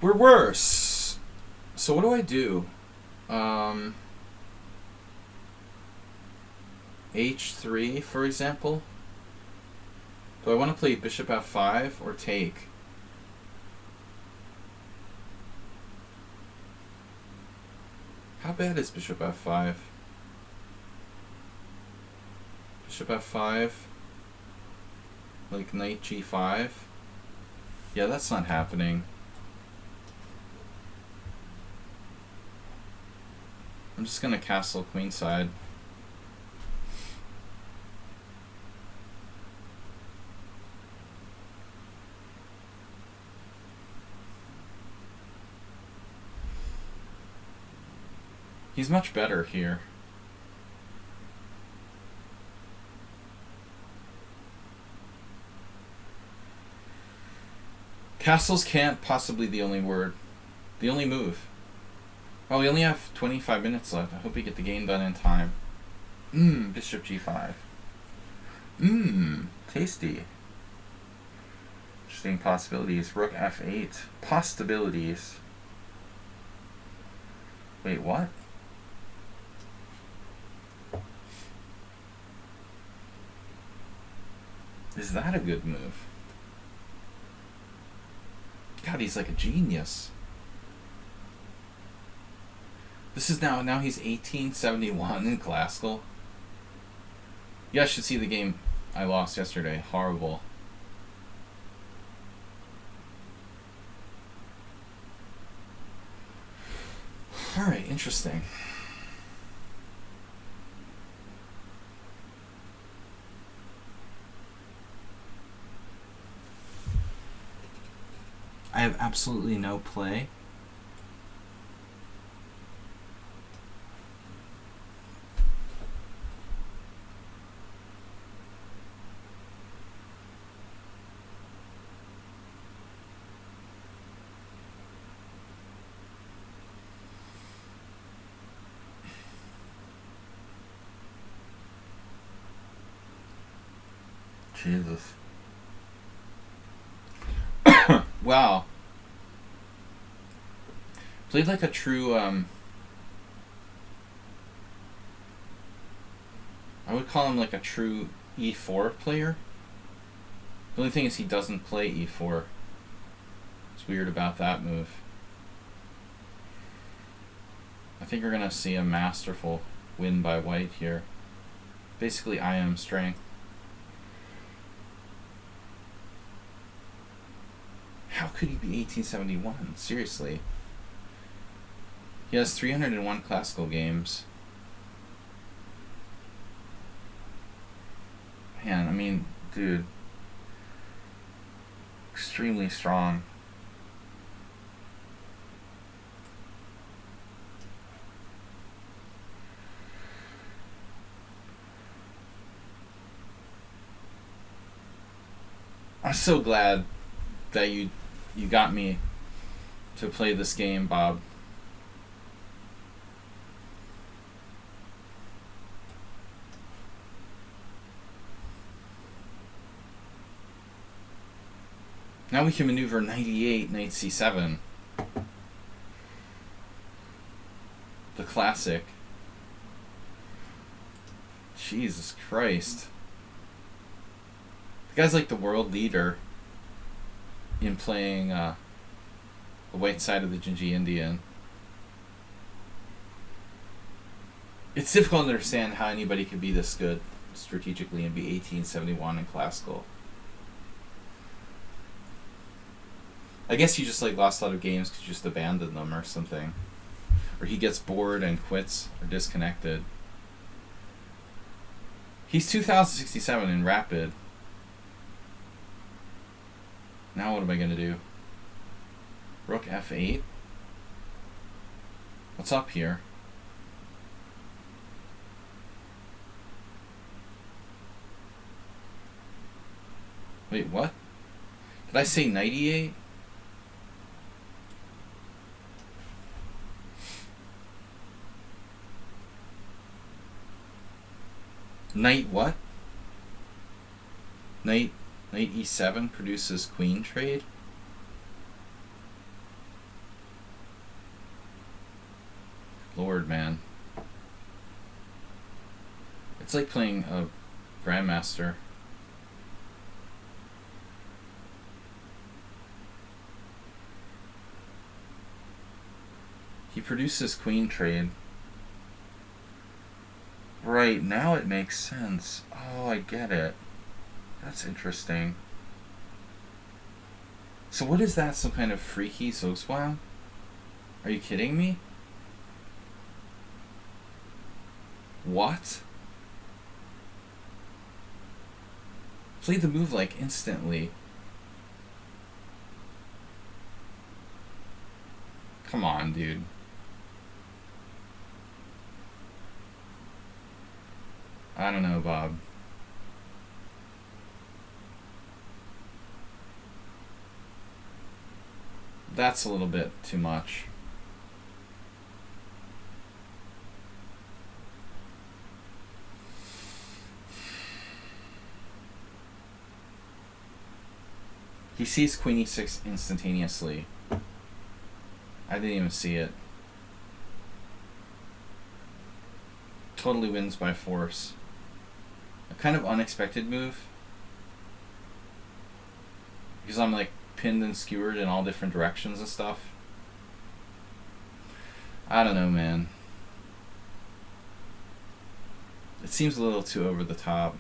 We're worse. So what do I do? H3, for example. Do I want to play bishop f5 or take? How bad is bishop f5? Bishop f5. Like knight g5. Yeah, that's not happening. I'm just gonna castle queenside. He's much better here. Castles can't possibly the only word. The only move. Oh, we only have 25 minutes left. I hope we get the game done in time. Bishop g5. Tasty. Interesting possibilities. Rook f8. Possibilities. Wait, what? Is that a good move? God, he's like a genius. This is now he's 1871 in classical. You guys should see the game I lost yesterday. Horrible. Alright, interesting. I have absolutely no play. Jesus. Wow. Played like a true, I would call him like a true e4 player. The only thing is he doesn't play e4. It's weird about that move. I think we're going to see a masterful win by white here. Basically, I am strength. How could he be 1871? Seriously. He has 301 classical games. Man, I mean, dude. Extremely strong. I'm so glad that you got me to play this game, Bob. Now we can maneuver 98, knight c7. The classic. Jesus Christ. The guy's like the world leader in playing the white side of the Jinji Indian. It's difficult to understand how anybody could be this good strategically and be 1871 in classical. I guess he just like lost a lot of games because he just abandoned them or something. Or he gets bored and quits or disconnected. He's 2067 in rapid. Now what am I going to do? Rook f8? What's up here? Wait, what? Did I say knight e8? Knight what? Knight e7 produces queen trade? Lord, man. It's like playing a grandmaster. He produces queen trade. Right, now it makes sense. Oh, I get it. That's interesting. So what is that, some kind of freaky Zugzwang? Are you kidding me? What? Play the move like instantly. Come on, dude. I don't know, Bob. That's a little bit too much. He sees queen e6 instantaneously. I didn't even see it. Totally wins by force. A kind of unexpected move. Because I'm like pinned and skewered in all different directions and stuff. I don't know, man. It seems a little too over the top.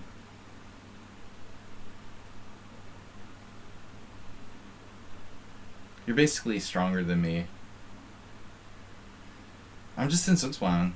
You're basically stronger than me. I'm just in Zugzwang.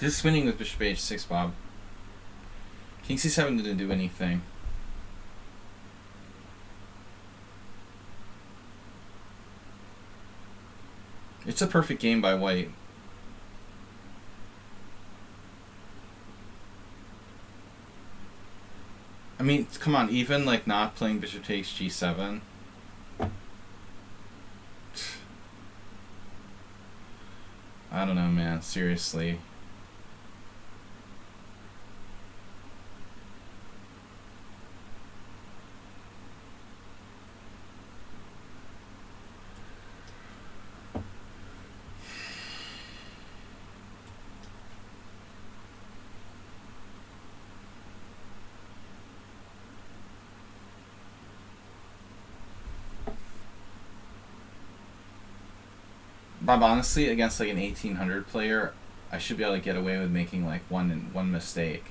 Just winning with bishop h6, Bob. King c7 didn't do anything. It's a perfect game by white. I mean, come on, even like not playing bishop takes g7. I don't know, man. Seriously. Bob, honestly, against like an 1800 player, I should be able to get away with making like one mistake.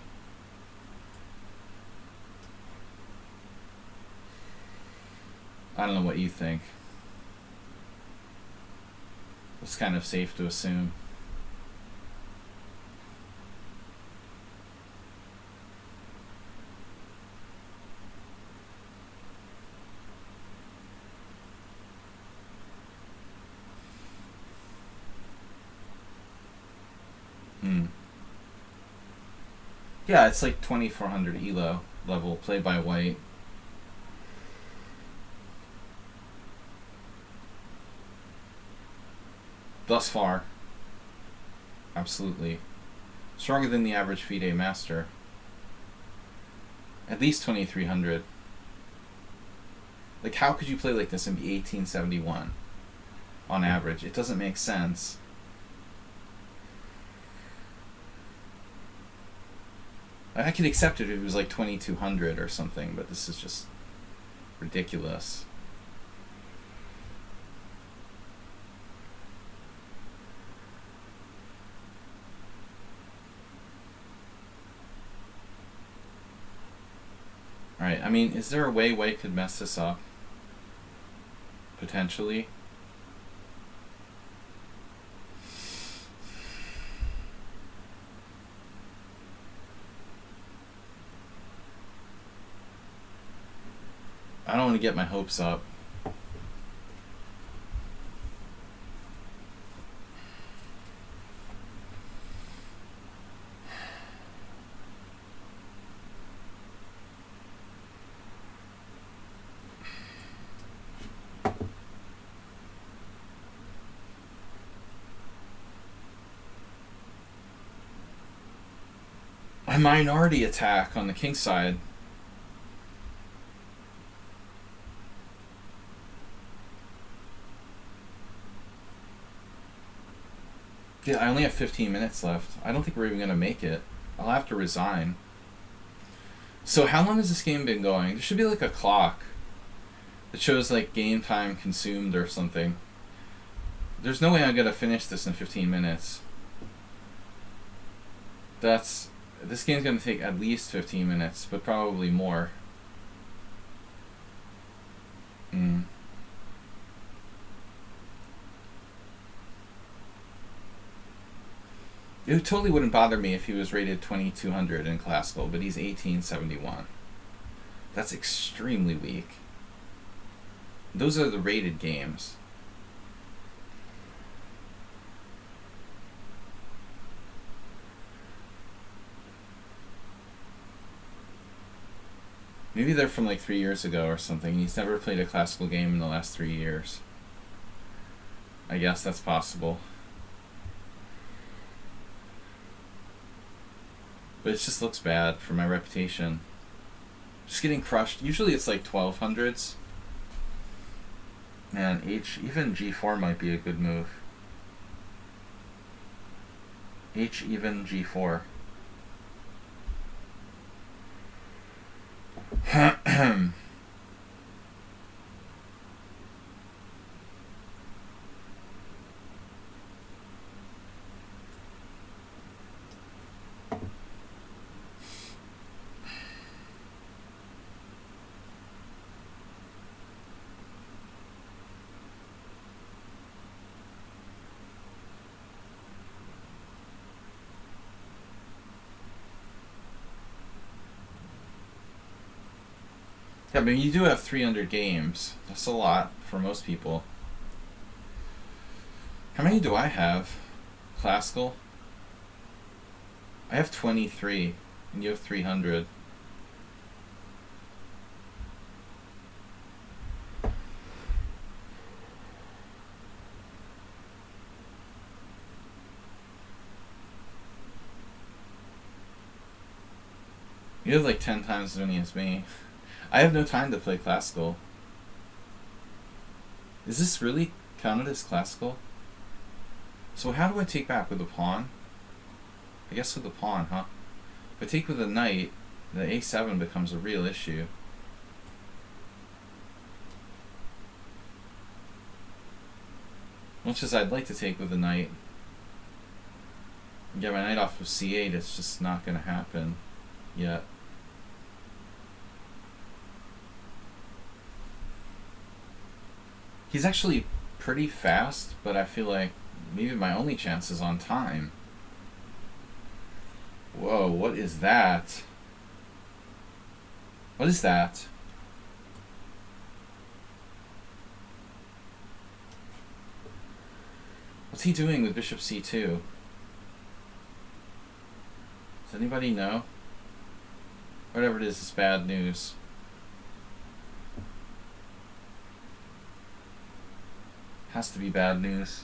I don't know what you think. It's kind of safe to assume. Yeah, it's like 2400 elo level, played by white. Thus far. Absolutely. Stronger than the average FIDE master. At least 2300. Like, how could you play like this and be 1871 on average? It doesn't make sense. I could accept it if it was like 2200 or something, but this is just ridiculous. Alright, I mean, is there a way white could mess this up? Potentially. I don't want to get my hopes up. A minority attack on the king side. Yeah, I only have 15 minutes left. I don't think we're even going to make it. I'll have to resign. So how long has this game been going? There should be like a clock that shows like game time consumed or something. There's no way I'm going to finish this in 15 minutes. This game's going to take at least 15 minutes, but probably more. It totally wouldn't bother me if he was rated 2200 in classical, but he's 1871. That's extremely weak. Those are the rated games. Maybe they're from like 3 years ago or something. He's never played a classical game in the last 3 years. I guess that's possible. But it just looks bad for my reputation. Just getting crushed. Usually it's like 1200s. Man, even G4 might be a good move. H even G4. Yeah, but you do have 300 games. That's a lot for most people. How many do I have? Classical? I have 23, and you have 300. You have like 10 times as many as me. I have no time to play classical. Is this really counted as classical? So how do I take back with a pawn? I guess with the pawn, huh? If I take with a knight, the a7 becomes a real issue. Much as I'd like to take with a knight. Get my knight off of c8, it's just not going to happen yet. He's actually pretty fast, but I feel like maybe my only chance is on time. Whoa, what is that? What is that? What's he doing with bishop c2? Does anybody know? Whatever it is, it's bad news. Has to be bad news.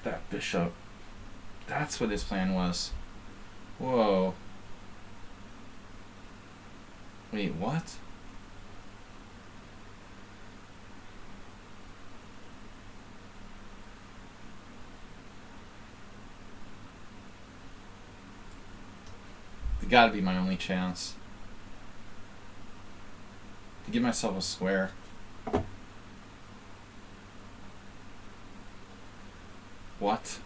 That bishop. That's what his plan was. Whoa. Wait, what? It's gotta be my only chance. To give myself a square. What?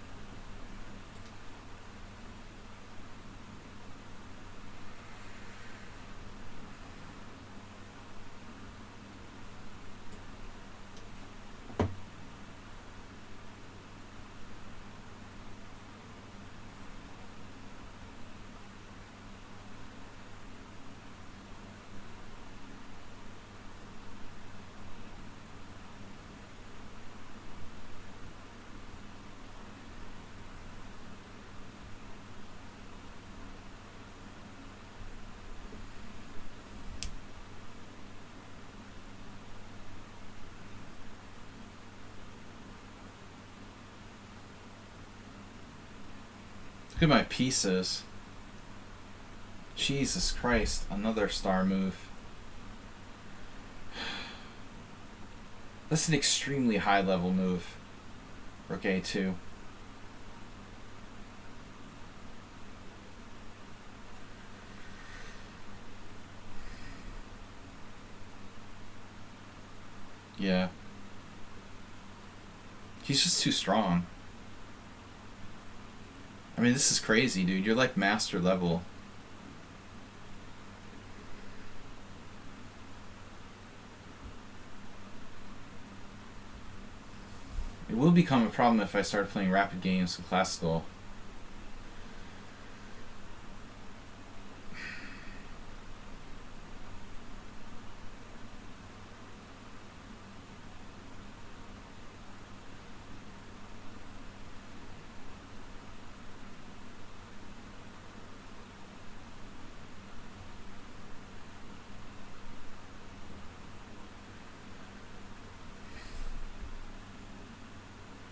Look at my pieces. Jesus Christ, another star move. That's an extremely high level move. Rook A2. Yeah. He's just too strong. I mean, this is crazy, dude. You're like master level. It will become a problem if I start playing rapid games with classical.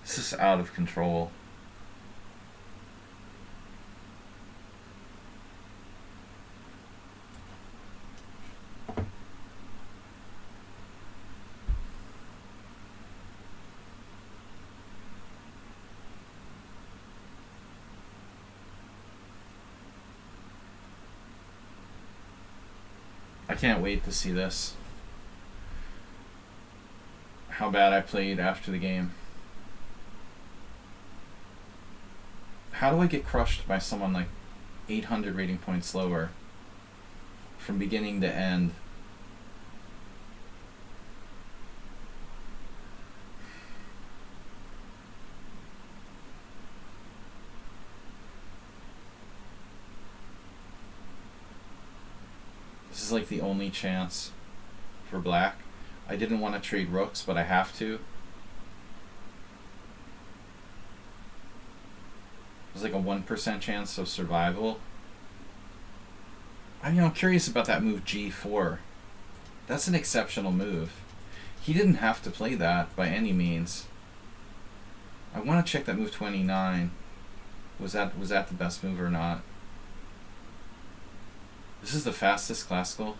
This is out of control. I can't wait to see this. How bad I played after the game. How do I get crushed by someone like 800 rating points lower from beginning to end? This is like the only chance for black. I didn't want to trade rooks, but I have to. There's like a 1% chance of survival. I mean, I'm curious about that move G4. That's an exceptional move. He didn't have to play that by any means. I want to check that move 29. Was that the best move or not? This is the fastest classical.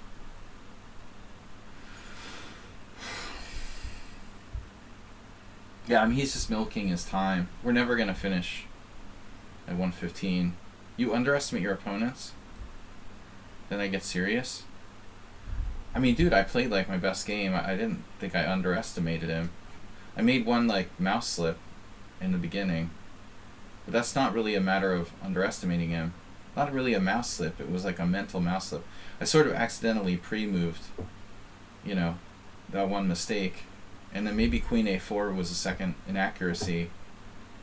Yeah, I mean, he's just milking his time. We're never going to finish at 115. You underestimate your opponents? Then I get serious? I mean, dude, I played like my best game. I didn't think I underestimated him. I made one like mouse slip. in the beginning. But that's not really a matter of underestimating him. Not really a mouse slip. It was like a mental mouse slip. I sort of accidentally pre-moved, you know, that one mistake. And then maybe queen a4 was a second inaccuracy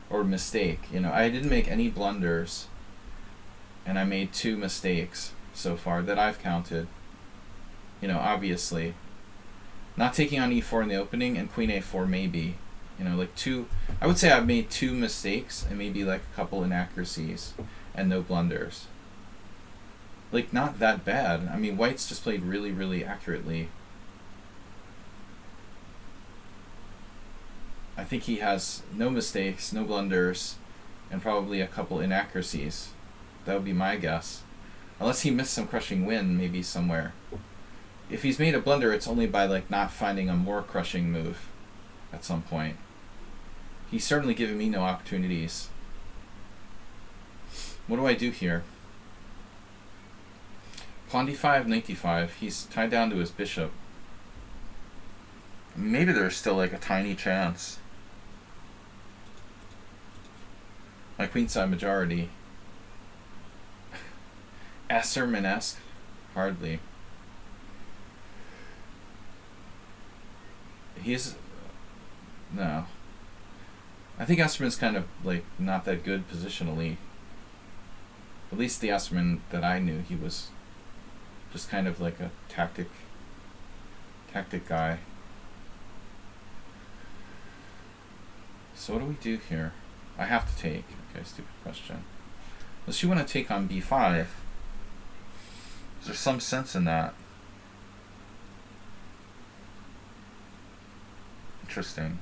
or mistake. You know, I didn't make any blunders, and I made 2 mistakes so far that I've counted. You know, obviously. Not taking on e4 in the opening, and queen a4 maybe. You know, like 2... I would say I've made 2 mistakes and maybe like a couple inaccuracies and no blunders. Like, not that bad. I mean, white's just played really, really accurately. I think he has no mistakes, no blunders, and probably a couple inaccuracies. That would be my guess. Unless he missed some crushing win, maybe somewhere. If he's made a blunder, it's only by like not finding a more crushing move at some point. He's certainly given me no opportunities. What do I do here? Pawn d5, knight d5. He's tied down to his bishop. Maybe there's still like a tiny chance. My queenside majority. Asserman-esque? Hardly. He's... no. I think Asserman's kind of, like, not that good positionally. At least the Asserman that I knew, he was just kind of like a tactic guy. So what do we do here? I have to take. Okay, stupid question. Unless you want to take on b5. Is there some sense in that? Interesting.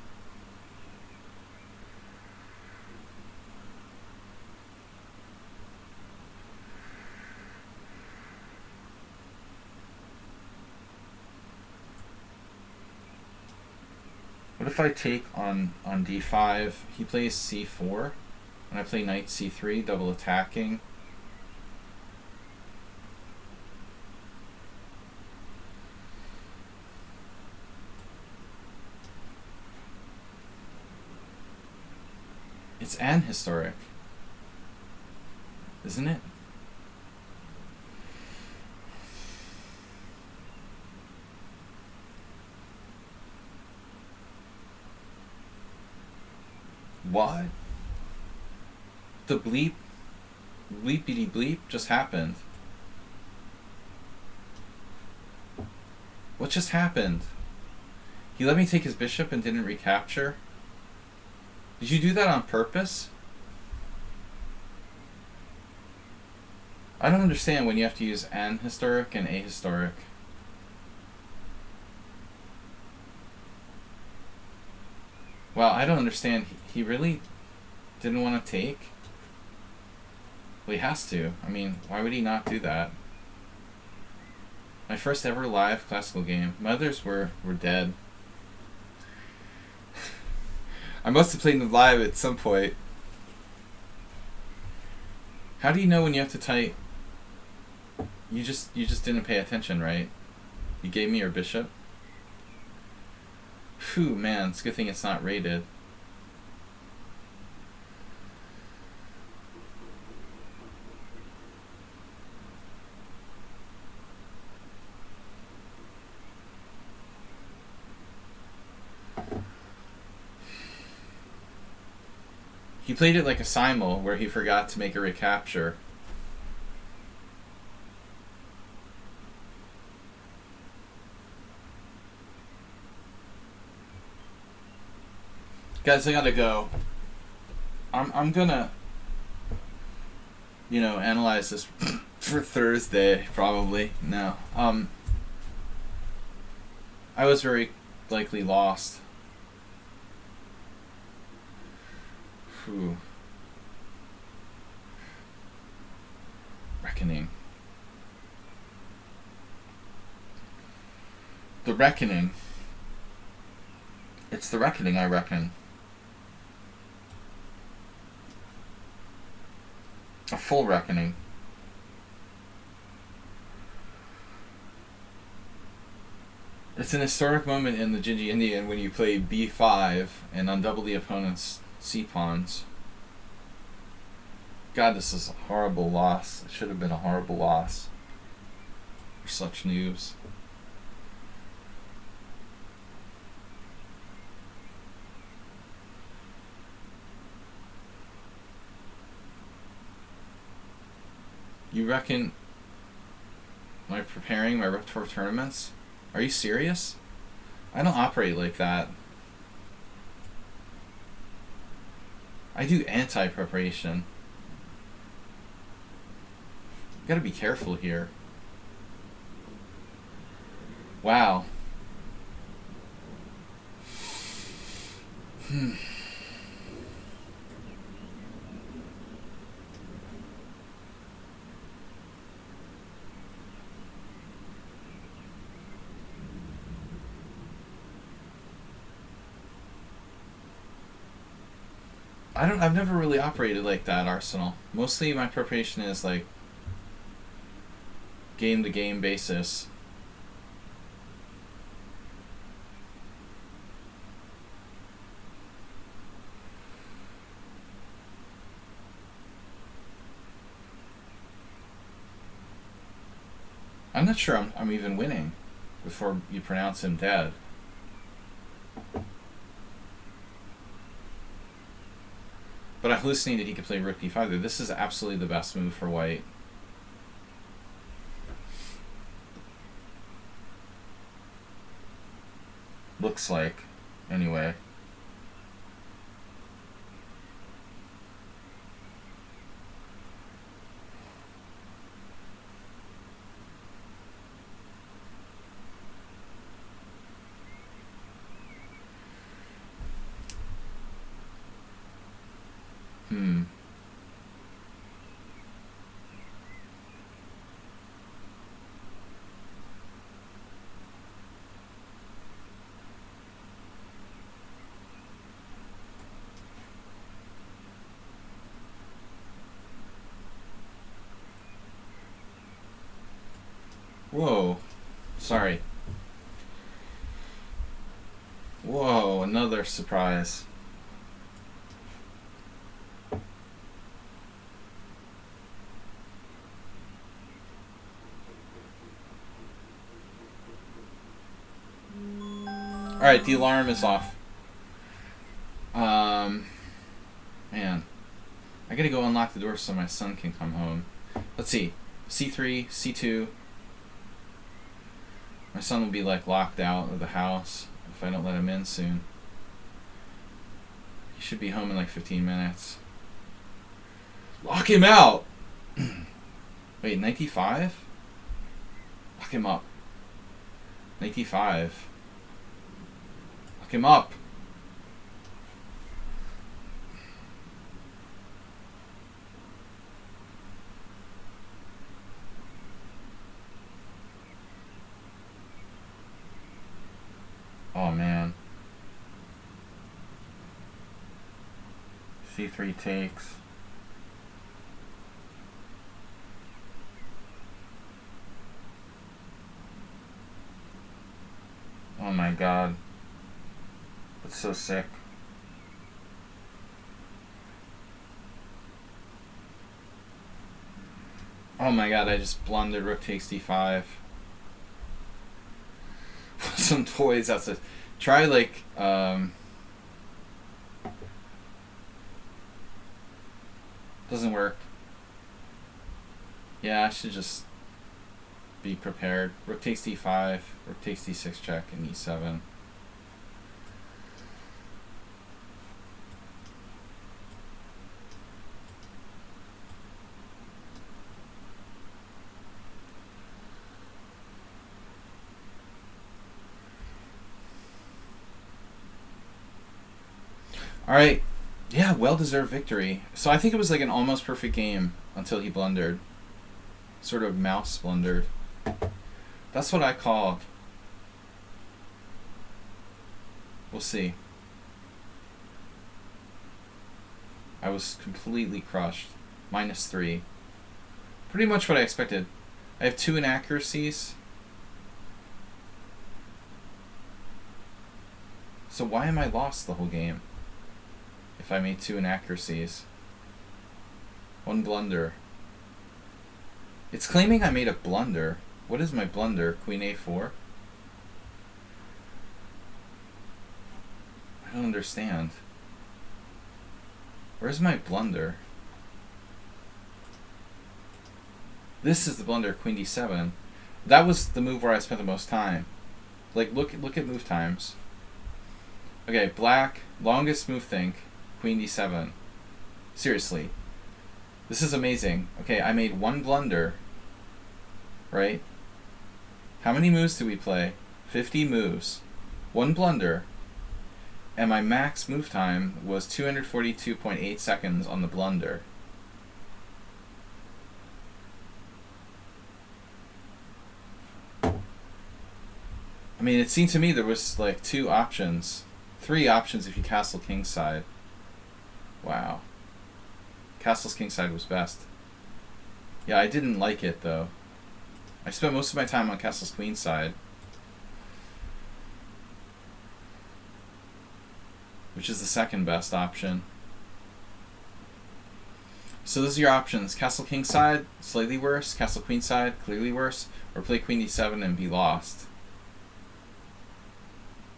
What if I take on d5? He plays c4, and I play knight c3, double attacking. It's anhistoric, isn't it? What? The bleepity bleep just happened. What just happened? He let me take his bishop and didn't recapture? Did you do that on purpose? I don't understand when you have to use anhistoric and ahistoric. Well, I don't understand. He really didn't want to take? Well, he has to. I mean, why would he not do that? My first ever live classical game. My others were dead. I must have played them live at some point. How do you know when you have to type? You just didn't pay attention, right? You gave me your bishop. Phew, man, it's a good thing it's not rated. He played it like a simul, where he forgot to make a recapture. Guys, I gotta go. I'm gonna, analyze this for Thursday, probably. No. I was very likely lost. Whew. Reckoning. The reckoning. It's the reckoning, I reckon. A full reckoning. It's an historic moment in the Gingy Indian when you play b5 and undouble the opponent's C-pawns. God, this is a horrible loss. It should have been a horrible loss. We're such noobs. You reckon am I preparing my rep tour tournaments? Are you serious? I don't operate like that. I do anti-preparation. Gotta be careful here. Wow. I've never really operated like that, Arsenal. Mostly my preparation is like game to game basis. I'm not sure I'm even winning before you pronounce him dead. But I hallucinated he could play rook d5 there. This is absolutely the best move for white. Looks like, anyway. Whoa. Sorry. Whoa, another surprise. Alright, the alarm is off. Man. I gotta go unlock the door so my son can come home. Let's see. C3, C2. My son will be like locked out of the house if I don't let him in soon. He should be home in like 15 minutes. Lock him out! Wait, 95? Lock him up. 95. Lock him up. Oh man. C3 takes. Oh my god. That's so sick. Oh my god, I just blundered rook takes d5. Some toys have to try like doesn't work. Yeah, I should just be prepared. Rook takes d5, rook takes d6 check, and e7. Alright, yeah, well-deserved victory. So I think it was like an almost perfect game until he blundered. Sort of mouse blundered. That's what I called. We'll see. I was completely crushed. -3. Pretty much what I expected. I have 2 inaccuracies. So why am I lost the whole game? if I made 2 inaccuracies. 1 blunder. It's claiming I made a blunder. What is my blunder? Queen a4? I don't understand. Where's my blunder? This is the blunder, Queen d7. That was the move where I spent the most time. Like, look at move times. Okay, black, longest move think, Queen d7. Seriously. This is amazing. Okay, I made 1 blunder. Right? How many moves do we play? 50 moves. 1 blunder. And my max move time was 242.8 seconds on the blunder. I mean, it seemed to me there was like 2 options. 3 options if you castle kingside. Wow. Castles kingside was best. Yeah, I didn't like it though. I spent most of my time on castles queenside, which is the second best option. So those are your options. Castle kingside, slightly worse. Castle queenside, clearly worse. Or play queen d7 and be lost.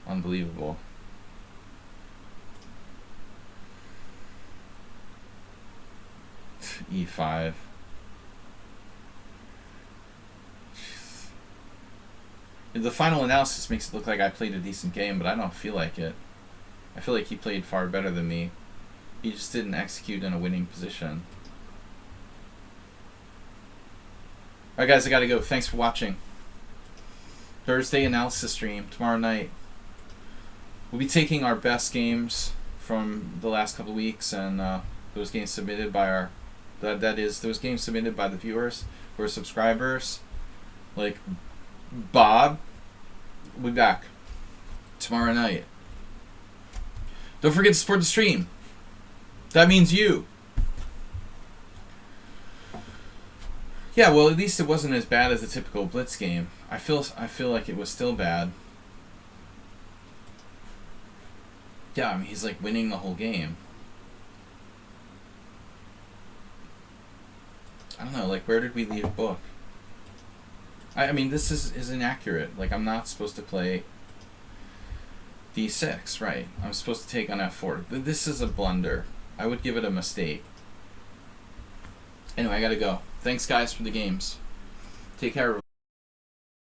Unbelievable. e5. The final analysis makes it look like I played a decent game, but I don't feel like it. I feel like he played far better than me. He just didn't execute in a winning position. Alright guys, I gotta go. Thanks for watching. Thursday analysis stream tomorrow night. We'll be taking our best games from the last couple of weeks and those games submitted by our those games submitted by the viewers who are subscribers, like Bob. We'll be back tomorrow night. Don't forget to support the stream. That means you. Yeah, well, at least it wasn't as bad as a typical blitz game. I feel like it was still bad. Yeah, I mean, he's like winning the whole game. I don't know, like, where did we leave book? I mean, this is inaccurate. Like, I'm not supposed to play d6, right? I'm supposed to take on f4. This is a blunder. I would give it a mistake. Anyway, I gotta go. Thanks, guys, for the games. Take care, everyone.